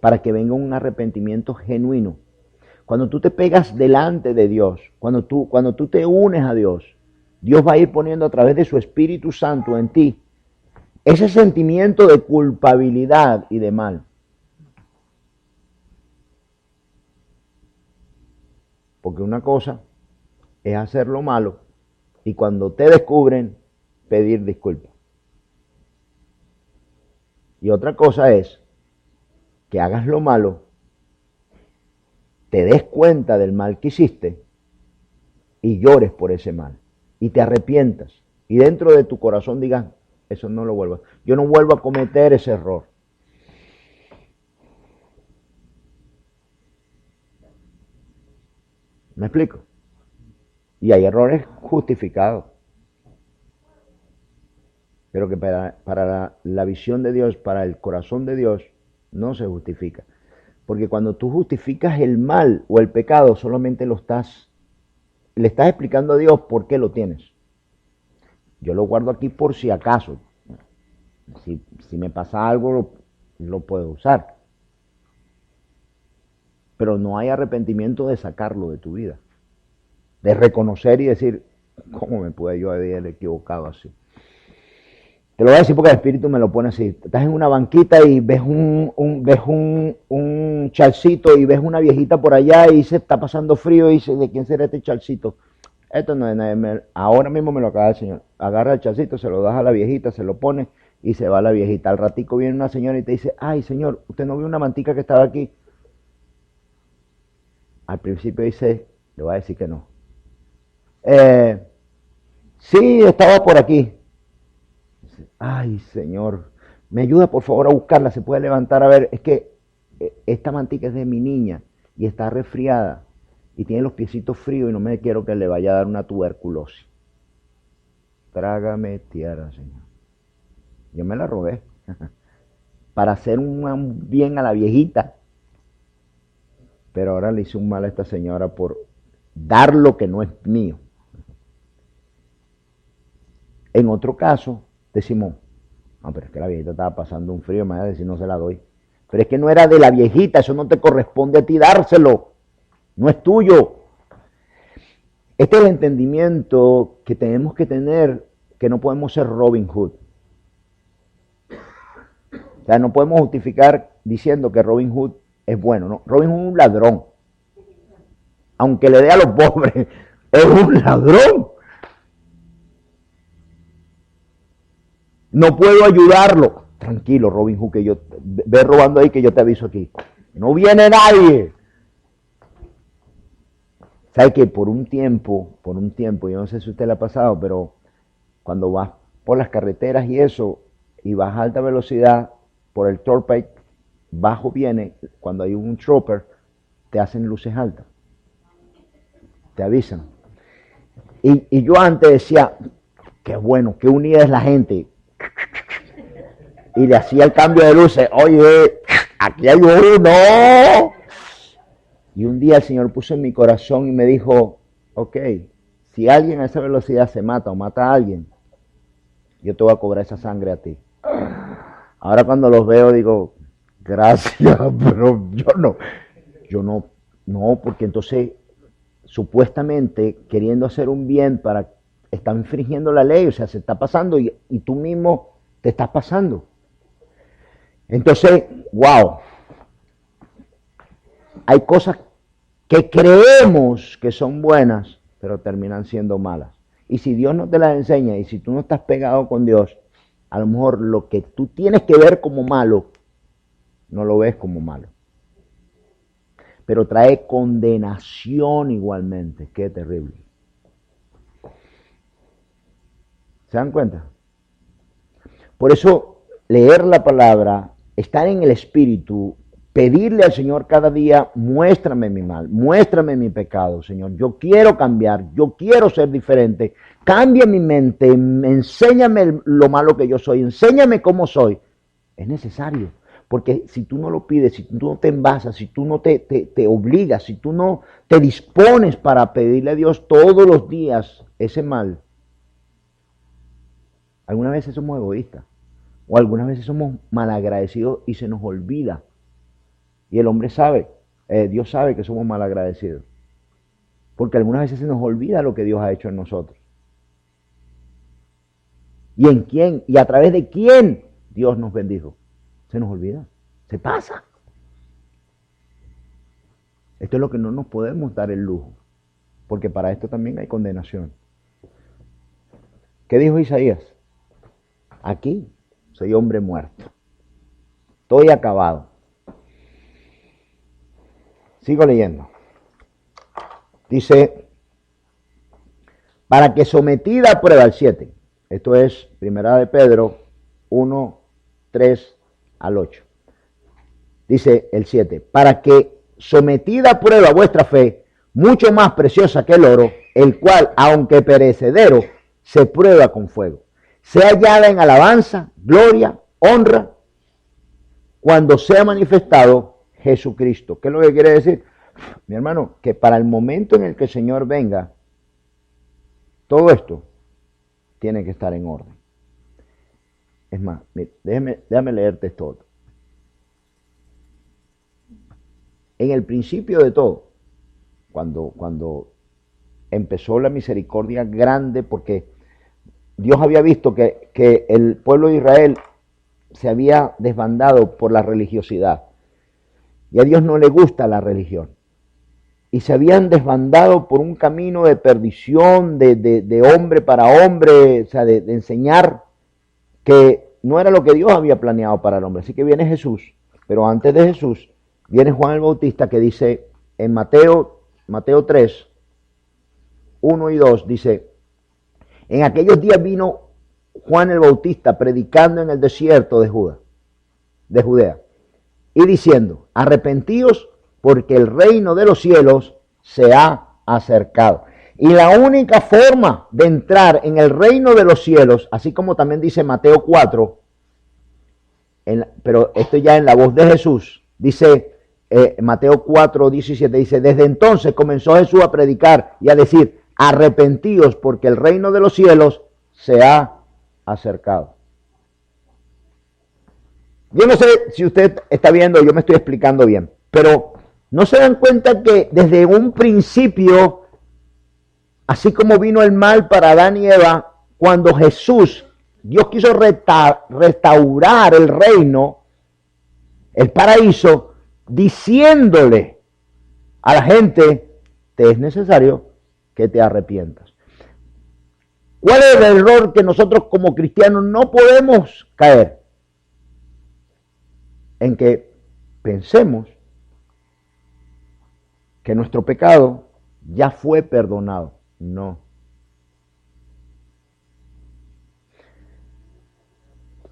para que venga un arrepentimiento genuino. Cuando tú te pegas delante de Dios, cuando tú te unes a Dios, Dios va a ir poniendo a través de su Espíritu Santo en ti ese sentimiento de culpabilidad y de mal. Porque una cosa es hacer lo malo y cuando te descubren, pedir disculpas. Y otra cosa es que hagas lo malo, te des cuenta del mal que hiciste y llores por ese mal y te arrepientas y dentro de tu corazón digas, eso no lo vuelvo, yo no vuelvo a cometer ese error. ¿Me explico? Y hay errores justificados, pero que para la visión de Dios, para el corazón de Dios, no se justifica. Porque cuando tú justificas el mal o el pecado, solamente le estás explicando a Dios por qué lo tienes. Yo lo guardo aquí por si acaso. Si me pasa algo, lo puedo usar. Pero no hay arrepentimiento de sacarlo de tu vida. De reconocer y decir, ¿cómo me pude yo haber equivocado así? Te lo voy a decir porque el Espíritu me lo pone así. Estás en una banquita y ves un chalcito y ves una viejita por allá y se está pasando frío y dice, ¿de quién será este chalcito? Esto no es nada, ahora mismo me lo acaba el Señor. Agarra el chalcito, se lo das a la viejita, se lo pone y se va la viejita. Al ratico viene una señora y te dice, ay Señor, ¿usted no vio una mantica que estaba aquí? Al principio dice, le voy a decir que no. Sí, estaba por aquí. Ay, Señor, me ayuda por favor a buscarla, se puede levantar a ver, es que esta mantica es de mi niña y está resfriada y tiene los piecitos fríos y no me quiero que le vaya a dar una tuberculosis. Trágame tierra, Señor. Yo me la robé para hacer un bien a la viejita, pero ahora le hice un mal a esta señora por dar lo que no es mío. En otro caso, decimos, no, pero es que la viejita estaba pasando un frío, me va a decir no se la doy. Pero es que no era de la viejita, eso no te corresponde a ti dárselo, no es tuyo. Este es el entendimiento que tenemos que tener, que no podemos ser Robin Hood. O sea, no podemos justificar diciendo que Robin Hood es bueno, ¿no? Robin Hood es un ladrón. Aunque le dé a los pobres, es un ladrón. No puedo ayudarlo. Tranquilo, Robin Hood, que yo ve robando ahí, que yo te aviso aquí. No viene nadie. ¿Sabe que por un tiempo, yo no sé si a usted le ha pasado, pero cuando vas por las carreteras y eso, y vas a alta velocidad por el turnpike, bajo viene, cuando hay un trooper, te hacen luces altas. Te avisan. Y yo antes decía, qué bueno, qué unida es la gente. Y le hacía el cambio de luces. Oye, aquí hay uno. Y un día el Señor puso en mi corazón y me dijo, ok, si alguien a esa velocidad se mata o mata a alguien, yo te voy a cobrar esa sangre a ti. Ahora cuando los veo digo, gracias, pero yo no, porque entonces supuestamente queriendo hacer un bien está infringiendo la ley, o sea, se está pasando y tú mismo te estás pasando. Entonces, wow, hay cosas que creemos que son buenas, pero terminan siendo malas. Y si Dios no te las enseña y si tú no estás pegado con Dios, a lo mejor lo que tú tienes que ver como malo, no lo ves como malo. Pero trae condenación igualmente. Qué terrible. ¿Se dan cuenta? Por eso, leer la palabra, estar en el Espíritu, pedirle al Señor cada día, muéstrame mi mal, muéstrame mi pecado, Señor. Yo quiero cambiar, yo quiero ser diferente. Cambia mi mente, enséñame lo malo que yo soy, enséñame cómo soy. Es necesario, porque si tú no lo pides, si tú no te envasas, si tú no te obligas, si tú no te dispones para pedirle a Dios todos los días ese mal, algunas veces somos egoístas o algunas veces somos malagradecidos y se nos olvida. Y el hombre sabe, Dios sabe que somos malagradecidos. Porque algunas veces se nos olvida lo que Dios ha hecho en nosotros. ¿Y en quién? ¿Y a través de quién Dios nos bendijo? Se nos olvida, se pasa. Esto es lo que no nos podemos dar el lujo. Porque para esto también hay condenación. ¿Qué dijo Isaías? Aquí soy hombre muerto. Estoy acabado. Sigo leyendo. Dice, para que sometida a prueba, el 7. Esto es Primera de Pedro 1, 3 al 8. Dice el 7, para que sometida a prueba vuestra fe, mucho más preciosa que el oro, el cual, aunque perecedero, se prueba con fuego, sea hallada en alabanza, gloria, honra, cuando sea manifestado Jesucristo. ¿Qué es lo que quiere decir? Mi hermano, que para el momento en el que el Señor venga, todo esto tiene que estar en orden. Es más, déjame leerte esto otro. En el principio de todo, cuando empezó la misericordia grande, porque Dios había visto que el pueblo de Israel se había desbandado por la religiosidad. Y a Dios no le gusta la religión. Y se habían desbandado por un camino de perdición, de hombre para hombre, o sea, de enseñar que no era lo que Dios había planeado para el hombre. Así que viene Jesús, pero antes de Jesús viene Juan el Bautista, que dice en Mateo 3, 1 y 2, dice, en aquellos días vino Juan el Bautista predicando en el desierto de Judea, y diciendo, arrepentíos porque el reino de los cielos se ha acercado. Y la única forma de entrar en el reino de los cielos, así como también dice Mateo 4, pero esto ya en la voz de Jesús, dice Mateo 4, 17, dice, desde entonces comenzó Jesús a predicar y a decir, arrepentíos porque el reino de los cielos se ha acercado. Yo no sé si usted está viendo, yo me estoy explicando bien, pero no se dan cuenta que desde un principio, así como vino el mal para Adán y Eva, cuando Dios quiso restaurar el reino, el paraíso, diciéndole a la gente, te es necesario que te arrepientas. ¿Cuál es el error que nosotros como cristianos no podemos caer? En que pensemos que nuestro pecado ya fue perdonado. No.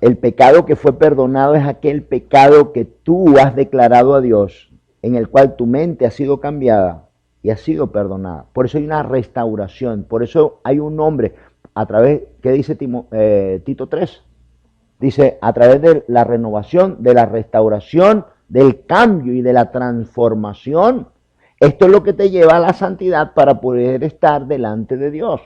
El pecado que fue perdonado es aquel pecado que tú has declarado a Dios, en el cual tu mente ha sido cambiada y ha sido perdonada. Por eso hay una restauración, por eso hay un nombre, a través, ¿qué dice Tito 3? Dice, a través de la renovación, de la restauración, del cambio y de la transformación. Esto es lo que te lleva a la santidad para poder estar delante de Dios.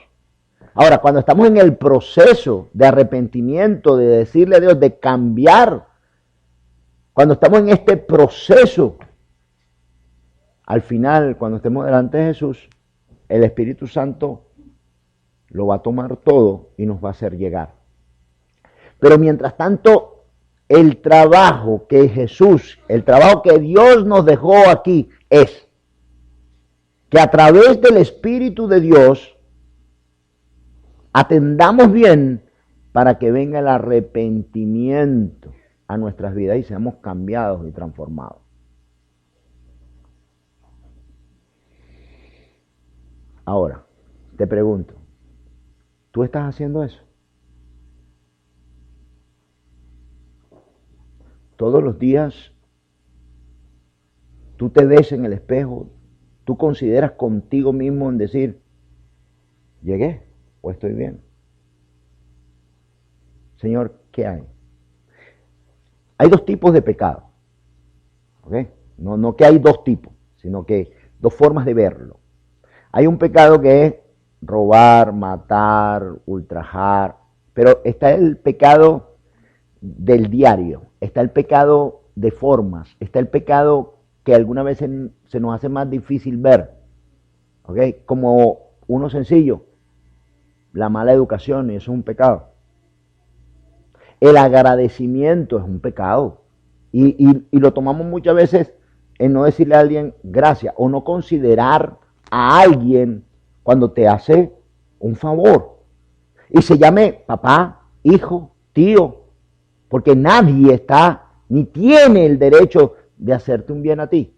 Ahora, cuando estamos en el proceso de arrepentimiento, de decirle a Dios, de cambiar, cuando estamos en este proceso, al final, cuando estemos delante de Jesús, el Espíritu Santo lo va a tomar todo y nos va a hacer llegar. Pero mientras tanto, el trabajo que Jesús, el trabajo que Dios nos dejó aquí es que a través del Espíritu de Dios atendamos bien para que venga el arrepentimiento a nuestras vidas y seamos cambiados y transformados. Ahora, te pregunto, ¿tú estás haciendo eso? Todos los días tú te ves en el espejo, tú consideras contigo mismo en decir, ¿llegué o estoy bien? Señor, ¿qué hay? Hay dos tipos de pecado, ¿ok? No que hay dos tipos, sino que dos formas de verlo. Hay un pecado que es robar, matar, ultrajar, pero está el pecado del diario, está el pecado de formas, está el pecado que alguna vez se nos hace más difícil ver, ¿ok? Como uno sencillo, la mala educación, y eso es un pecado. El agradecimiento es un pecado, y lo tomamos muchas veces en no decirle a alguien gracias, o no considerar a alguien cuando te hace un favor, y se llame papá, hijo, tío, porque nadie está ni tiene el derecho de hacerte un bien a ti.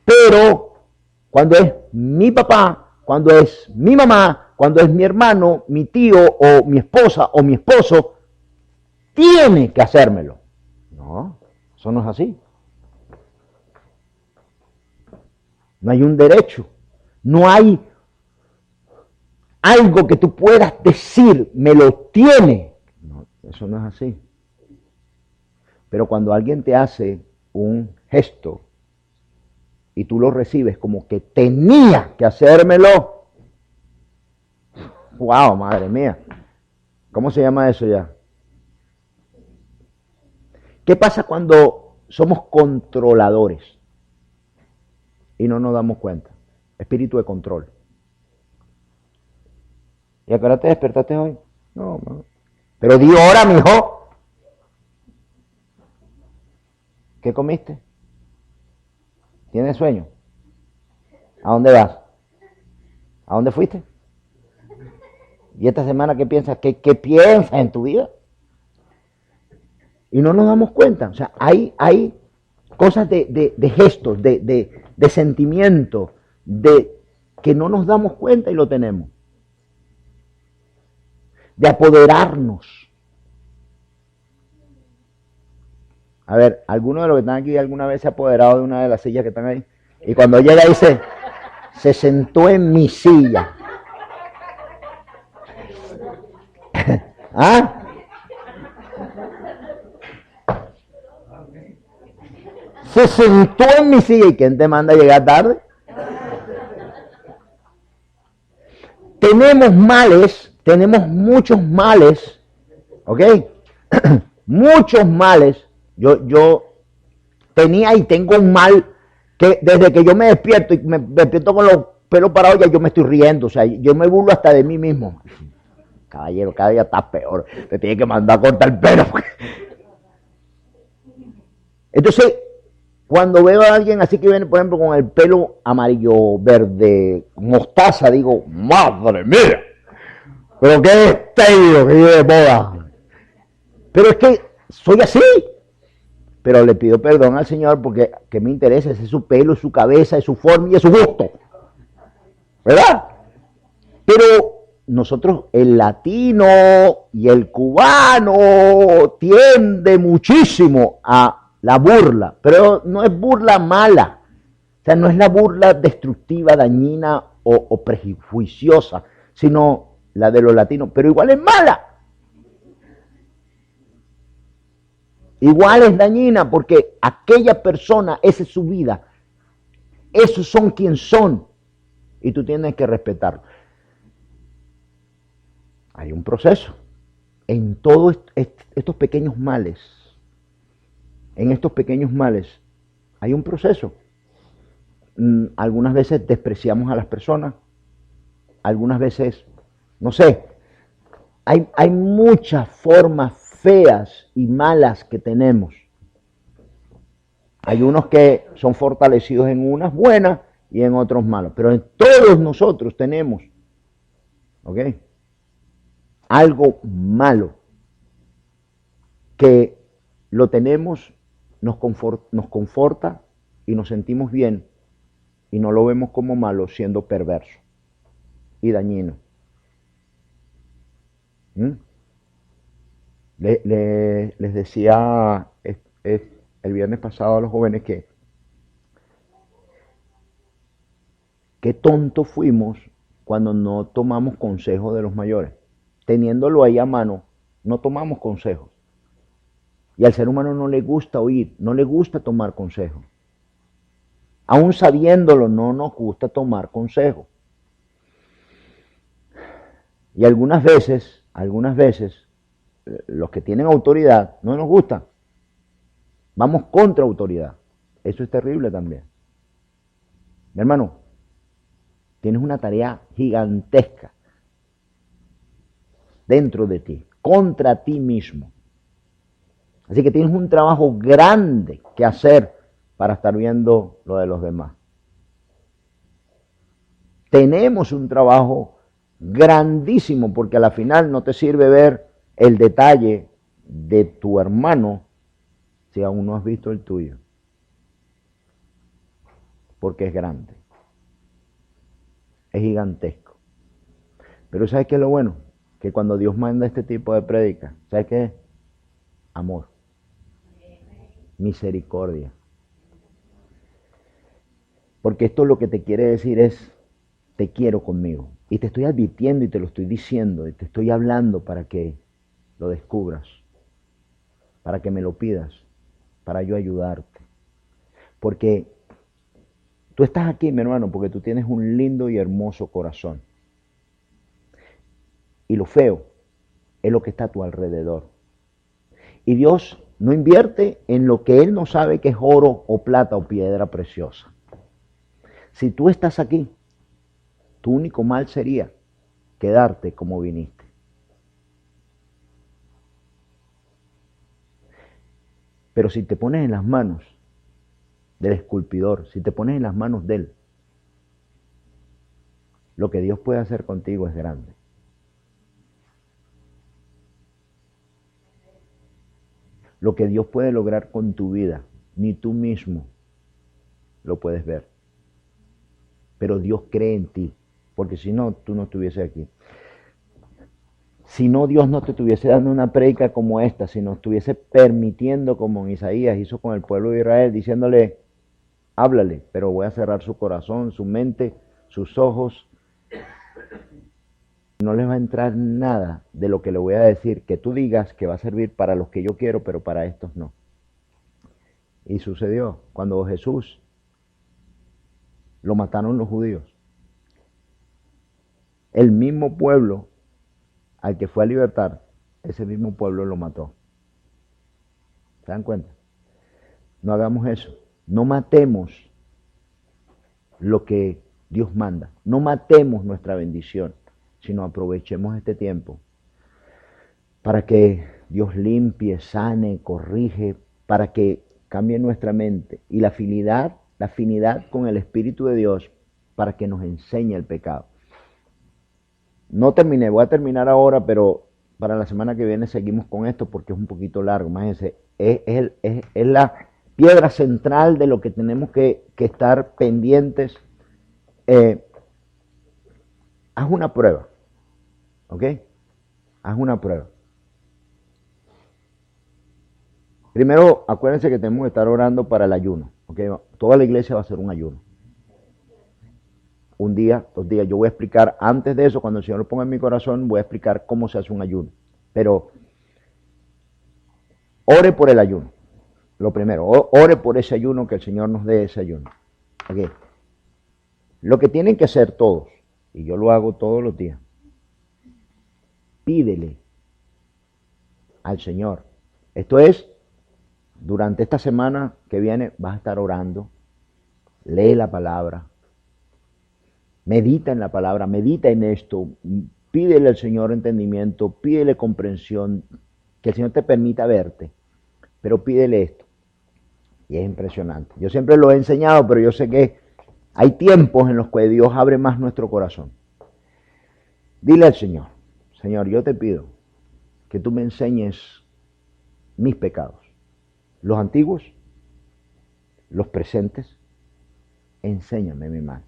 Pero cuando es mi papá, cuando es mi mamá, cuando es mi hermano, mi tío o mi esposa o mi esposo, tiene que hacérmelo. No, eso no es así. No hay un derecho, no hay algo que tú puedas decir, me lo tiene. No, eso no es así. Pero cuando alguien te hace un gesto y tú lo recibes como que tenía que hacérmelo, wow, madre mía, ¿cómo se llama eso ya? ¿Qué pasa cuando somos controladores y no nos damos cuenta? Espíritu de control. ¿Y a qué hora te despertaste hoy? No. Pero di hora, mijo. ¿Qué comiste? ¿Tienes sueño? ¿A dónde vas? ¿A dónde fuiste? ¿Y esta semana qué piensas? ¿Qué piensas en tu vida? Y no nos damos cuenta. O sea, hay cosas de gestos, de sentimientos, que no nos damos cuenta y lo tenemos. De apoderarnos. A ver, ¿alguno de los que están aquí alguna vez se ha apoderado de una de las sillas que están ahí? Y cuando llega dice, se sentó en mi silla. ¿Ah? Se sentó en mi silla. ¿Y quién te manda a llegar tarde? Tenemos muchos males, ¿ok? Muchos males. Yo tenía y tengo un mal que desde que yo me despierto y me despierto con los pelos parados, ya yo me estoy riendo. O sea, yo me burlo hasta de mí mismo. Caballero, cada día estás peor. Te tiene que mandar a cortar el pelo. Entonces, Cuando veo a alguien así que viene, por ejemplo, con el pelo amarillo, verde, mostaza, digo, madre mía, pero qué destello que lleve de boda. Pero es que soy así. Pero le pido perdón al Señor porque que me interesa, ese es su pelo, es su cabeza, es su forma y es su gusto. ¿Verdad? Pero nosotros, el latino y el cubano tiende muchísimo a la burla, pero no es burla mala. O sea, no es la burla destructiva, dañina o prejuiciosa, sino la de los latinos, pero igual es mala. Igual es dañina porque aquella persona, esa es su vida. Esos son quien son. Y tú tienes que respetarlo. Hay un proceso. En todos estos pequeños males, hay un proceso. Algunas veces despreciamos a las personas. Algunas veces, no sé, hay muchas formas feas y malas que tenemos. Hay unos que son fortalecidos en unas buenas y en otros malos, pero en todos nosotros tenemos, ¿ok?, algo malo que lo tenemos, nos conforta y nos sentimos bien y no lo vemos como malo siendo perverso y dañino. Les decía el viernes pasado a los jóvenes que qué tontos fuimos cuando no tomamos consejo de los mayores. Teniéndolo ahí a mano, no tomamos consejos. Y al ser humano no le gusta oír, no le gusta tomar consejo. Aún sabiéndolo, no nos gusta tomar consejo. Y algunas veces, los que tienen autoridad no nos gustan. Vamos contra autoridad. Eso es terrible también. Mi hermano, tienes una tarea gigantesca dentro de ti, contra ti mismo. Así que tienes un trabajo grande que hacer para estar viendo lo de los demás. Tenemos un trabajo grandísimo porque a la final no te sirve ver el detalle de tu hermano si aún no has visto el tuyo, porque es grande, es gigantesco. Pero ¿sabes qué es lo bueno? Que cuando Dios manda este tipo de prédicas, ¿sabes qué es? Amor, misericordia. Porque esto lo que te quiere decir es, te quiero conmigo. Y te estoy advirtiendo y te lo estoy diciendo y te estoy hablando para que lo descubras, para que me lo pidas, para yo ayudarte. Porque tú estás aquí, mi hermano, porque tú tienes un lindo y hermoso corazón. Y lo feo es lo que está a tu alrededor. Y Dios no invierte en lo que Él no sabe que es oro o plata o piedra preciosa. Si tú estás aquí, tu único mal sería quedarte como viniste. Pero si te pones en las manos del esculpidor, si te pones en las manos de Él, lo que Dios puede hacer contigo es grande. Lo que Dios puede lograr con tu vida, ni tú mismo lo puedes ver. Pero Dios cree en ti, porque si no, tú no estuvieses aquí. Si no, Dios no te estuviese dando una prédica como esta, si no estuviese permitiendo, como Isaías hizo con el pueblo de Israel, diciéndole, háblale, pero voy a cerrar su corazón, su mente, sus ojos. No les va a entrar nada de lo que le voy a decir, que tú digas que va a servir para los que yo quiero, pero para estos no. Y sucedió cuando Jesús lo mataron los judíos. El mismo pueblo al que fue a libertar, ese mismo pueblo lo mató. ¿Se dan cuenta? No hagamos eso. No matemos lo que Dios manda. No matemos nuestra bendición, sino aprovechemos este tiempo para que Dios limpie, sane, corrige, para que cambie nuestra mente y la afinidad con el Espíritu de Dios para que nos enseñe el pecado. No terminé, voy a terminar ahora, pero para la semana que viene seguimos con esto porque es un poquito largo. Imagínense, es la piedra central de lo que tenemos que estar pendientes. Haz una prueba, ¿ok? Haz una prueba. Primero, acuérdense que tenemos que estar orando para el ayuno, ¿ok? Toda la iglesia va a hacer un ayuno. Un día, 2 días. Yo voy a explicar, antes de eso, cuando el Señor lo ponga en mi corazón, voy a explicar cómo se hace un ayuno. Pero ore por el ayuno. Lo primero, ore por ese ayuno, que el Señor nos dé ese ayuno. ¿Okay? Lo que tienen que hacer todos, y yo lo hago todos los días, pídele al Señor. Esto es, durante esta semana que viene vas a estar orando, lee la palabra, medita en la palabra, medita en esto, pídele al Señor entendimiento, pídele comprensión, que el Señor te permita verte, pero pídele esto. Y es impresionante. Yo siempre lo he enseñado, pero yo sé que hay tiempos en los que Dios abre más nuestro corazón. Dile al Señor, Señor, yo te pido que tú me enseñes mis pecados, los antiguos, los presentes, enséñame mi mal.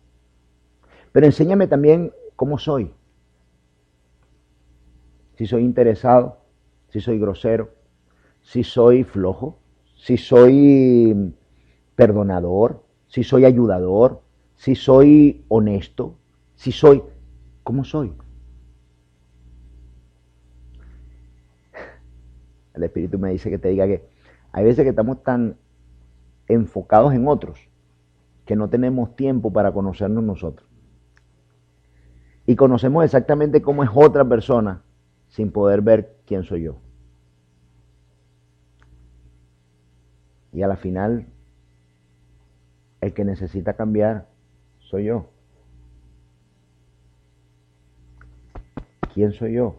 Pero enséñame también cómo soy. Si soy interesado, si soy grosero, si soy flojo, si soy perdonador, si soy ayudador, si soy honesto, si soy... ¿Cómo soy? El Espíritu me dice que te diga que hay veces que estamos tan enfocados en otros que no tenemos tiempo para conocernos nosotros. Y conocemos exactamente cómo es otra persona sin poder ver quién soy yo. Y a la final, el que necesita cambiar soy yo. ¿Quién soy yo?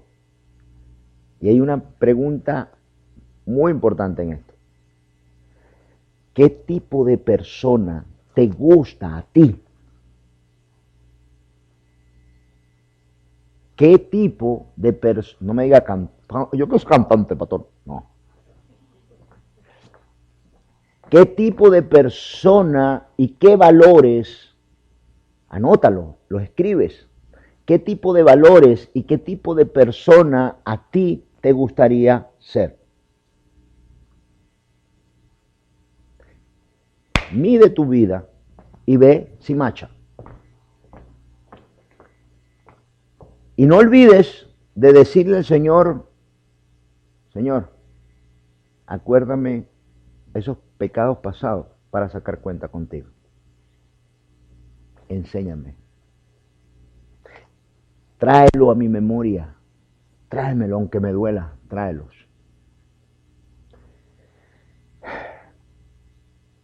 Y hay una pregunta muy importante en esto. ¿Qué tipo de persona te gusta a ti? ¿Qué tipo de persona? No me diga cantante. Yo que soy cantante, pastor. No. ¿Qué tipo de persona y qué valores? Anótalo, lo escribes. ¿Qué tipo de valores y qué tipo de persona a ti te gustaría ser? Mide tu vida y ve si macha. Y no olvides de decirle al Señor, Señor, acuérdame esos pecados pasados para sacar cuenta contigo. Enséñame. Tráelo a mi memoria. Tráemelo aunque me duela. Tráelos.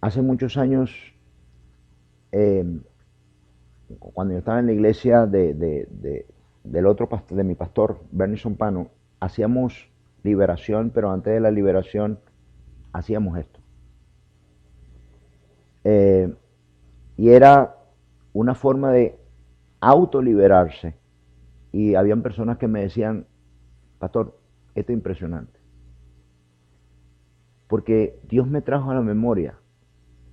Hace muchos años, cuando yo estaba en la iglesia del otro pastor, de mi pastor, Bernie Sompano, hacíamos liberación, pero antes de la liberación hacíamos esto. Y era una forma de autoliberarse. Y habían personas que me decían, pastor, esto es impresionante. Porque Dios me trajo a la memoria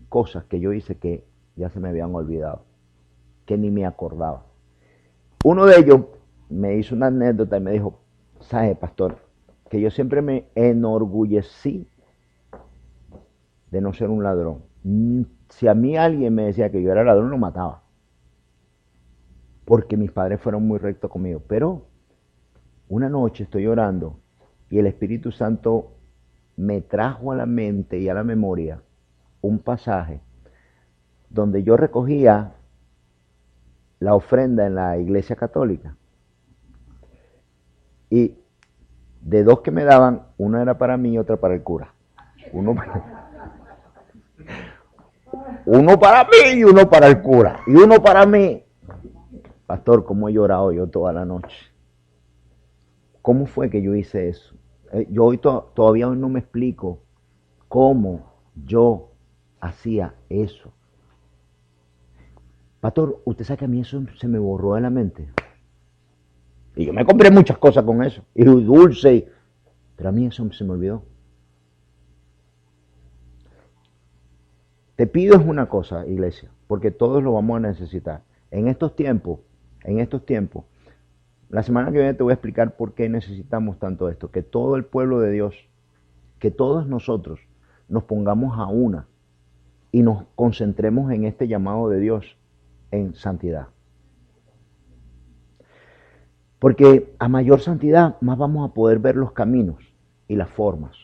cosas que yo hice que ya se me habían olvidado, que ni me acordaba. Uno de ellos me hizo una anécdota y me dijo, ¿sabe, pastor? Que yo siempre me enorgullecí de no ser un ladrón. Si a mí alguien me decía que yo era ladrón, lo mataba. Porque mis padres fueron muy rectos conmigo. Pero una noche estoy orando y el Espíritu Santo me trajo a la mente y a la memoria un pasaje donde yo recogía la ofrenda en la iglesia católica. Y de 2 que me daban, una era para mí y otra para el cura. Uno para mí y uno para el cura. Y uno para mí. Pastor, ¿cómo he llorado yo toda la noche? ¿Cómo fue que yo hice eso? Yo hoy todavía no me explico cómo Yo hacía eso. Pastor, usted sabe que a mí eso se me borró de la mente. Y yo me compré muchas cosas con eso. Y dulce. Pero a mí eso se me olvidó. Te pido es una cosa, iglesia, porque todos lo vamos a necesitar. En estos tiempos, la semana que viene te voy a explicar por qué necesitamos tanto esto. Que todo el pueblo de Dios, que todos nosotros nos pongamos a una y nos concentremos en este llamado de Dios en santidad. Porque a mayor santidad, más vamos a poder ver los caminos y las formas.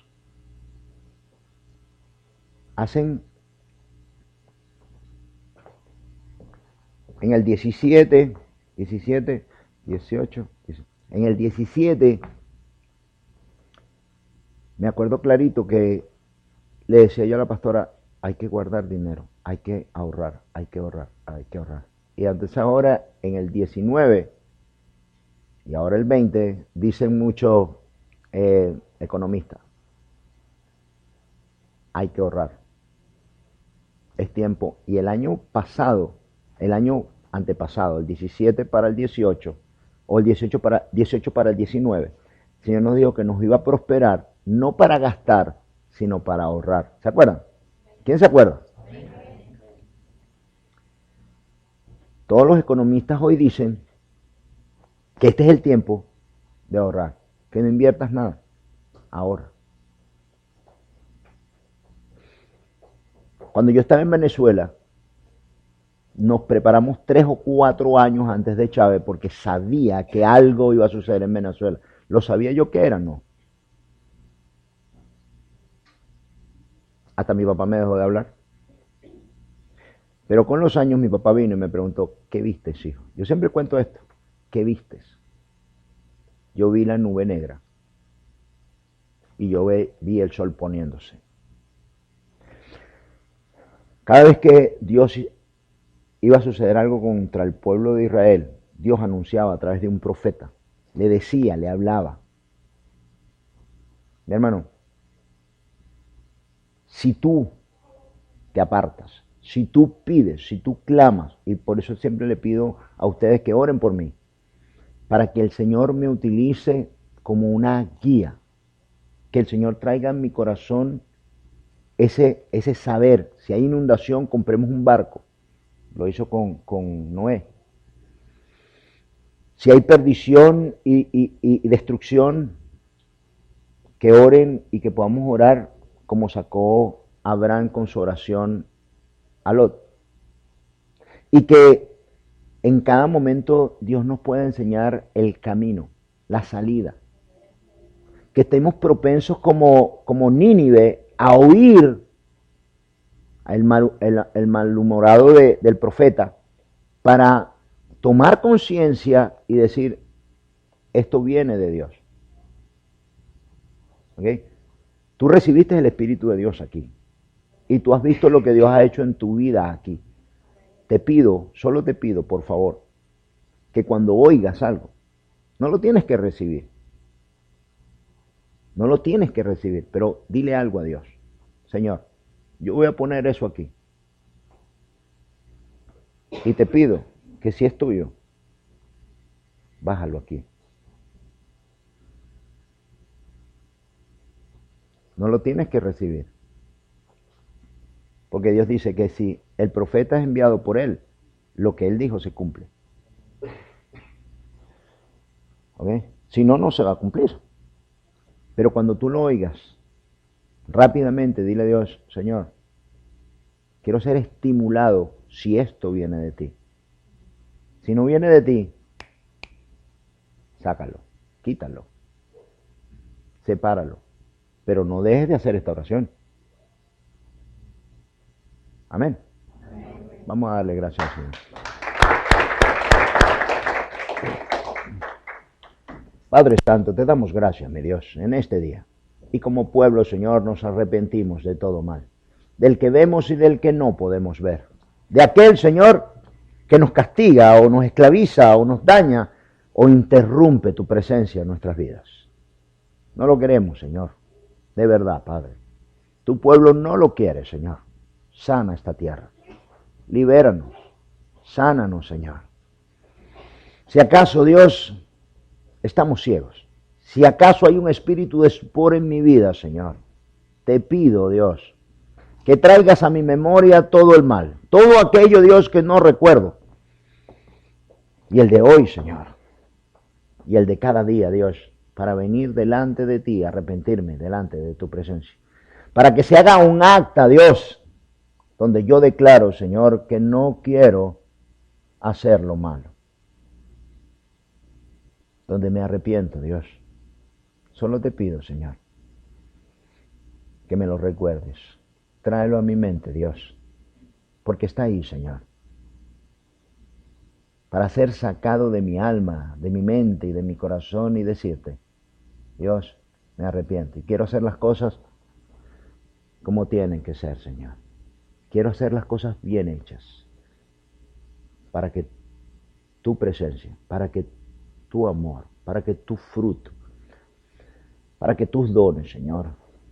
En el 18, en el 17, me acuerdo clarito que le decía yo a la pastora, hay que guardar dinero, hay que ahorrar, hay que ahorrar, hay que ahorrar. Y antes ahora, en el 19 y ahora el 20, dicen muchos economistas, hay que ahorrar. Es tiempo. Y el año pasado, el año antepasado, el 17 para el 18, o el 18 para el 19, el Señor nos dijo que nos iba a prosperar, no para gastar, sino para ahorrar. ¿Se acuerdan? ¿Quién se acuerda? Todos los economistas hoy dicen que este es el tiempo de ahorrar, que no inviertas nada, ahorra. Cuando yo estaba en Venezuela, nos preparamos 3 o 4 años antes de Chávez porque sabía que algo iba a suceder en Venezuela. ¿Lo sabía yo qué era? No. Hasta mi papá me dejó de hablar. Pero con los años mi papá vino y me preguntó, ¿qué vistes, hijo? Yo siempre cuento esto, ¿qué vistes? Yo vi la nube negra y yo vi el sol poniéndose. Cada vez que Dios iba a suceder algo contra el pueblo de Israel, Dios anunciaba a través de un profeta, le decía, le hablaba. Mi hermano, si tú te apartas, si tú pides, si tú clamas, y por eso siempre le pido a ustedes que oren por mí, para que el Señor me utilice como una guía, que el Señor traiga en mi corazón ese saber. Si hay inundación, compremos un barco. Lo hizo con Noé. Si hay perdición y destrucción, que oren y que podamos orar como sacó Abraham con su oración a Lot. Y que en cada momento Dios nos pueda enseñar el camino, la salida. Que estemos propensos como Nínive a oír el malhumorado del profeta para tomar conciencia y decir, esto viene de Dios. ¿Okay? Tú recibiste el Espíritu de Dios aquí y tú has visto lo que Dios ha hecho en tu vida aquí. Te pido, solo te pido, por favor, que cuando oigas algo, no lo tienes que recibir. No lo tienes que recibir, pero dile algo a Dios. Señor, yo voy a poner eso aquí. Y te pido que si es tuyo, bájalo aquí. No lo tienes que recibir. Porque Dios dice que si el profeta es enviado por él, lo que él dijo se cumple. ¿Ok? Si no, no se va a cumplir. Pero cuando tú lo oigas, rápidamente dile a Dios, Señor, quiero ser estimulado si esto viene de ti. Si no viene de ti, sácalo, quítalo, sepáralo. Pero no dejes de hacer esta oración. Amén. Vamos a darle gracias al Señor. Padre Santo, te damos gracias, mi Dios, en este día. Y como pueblo, Señor, nos arrepentimos de todo mal. Del que vemos y del que no podemos ver. De aquel, Señor, que nos castiga o nos esclaviza o nos daña o interrumpe tu presencia en nuestras vidas. No lo queremos, Señor. De verdad, Padre. Tu pueblo no lo quiere, Señor. Sana esta tierra. Libéranos. Sánanos, Señor. Si acaso, Dios, estamos ciegos. Si acaso hay un espíritu de estupor en mi vida, Señor, te pido, Dios, que traigas a mi memoria todo el mal, todo aquello, Dios, que no recuerdo. Y el de hoy, Señor, y el de cada día, Dios, para venir delante de ti, arrepentirme delante de tu presencia. Para que se haga un acta, Dios, donde yo declaro, Señor, que no quiero hacer lo malo. Donde me arrepiento, Dios. Solo te pido, Señor, que me lo recuerdes. Tráelo a mi mente, Dios, porque está ahí, Señor, para ser sacado de mi alma, de mi mente y de mi corazón y decirte, Dios, me arrepiento y quiero hacer las cosas como tienen que ser, Señor. Quiero hacer las cosas bien hechas, para que tu presencia, para que tu amor, para que tu fruto, para que tus dones, Señor,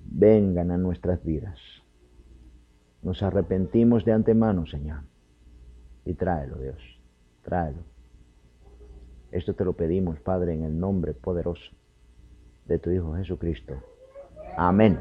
vengan a nuestras vidas. Nos arrepentimos de antemano, Señor, y tráelo, Dios, tráelo. Esto te lo pedimos, Padre, en el nombre poderoso de tu Hijo Jesucristo. Amén.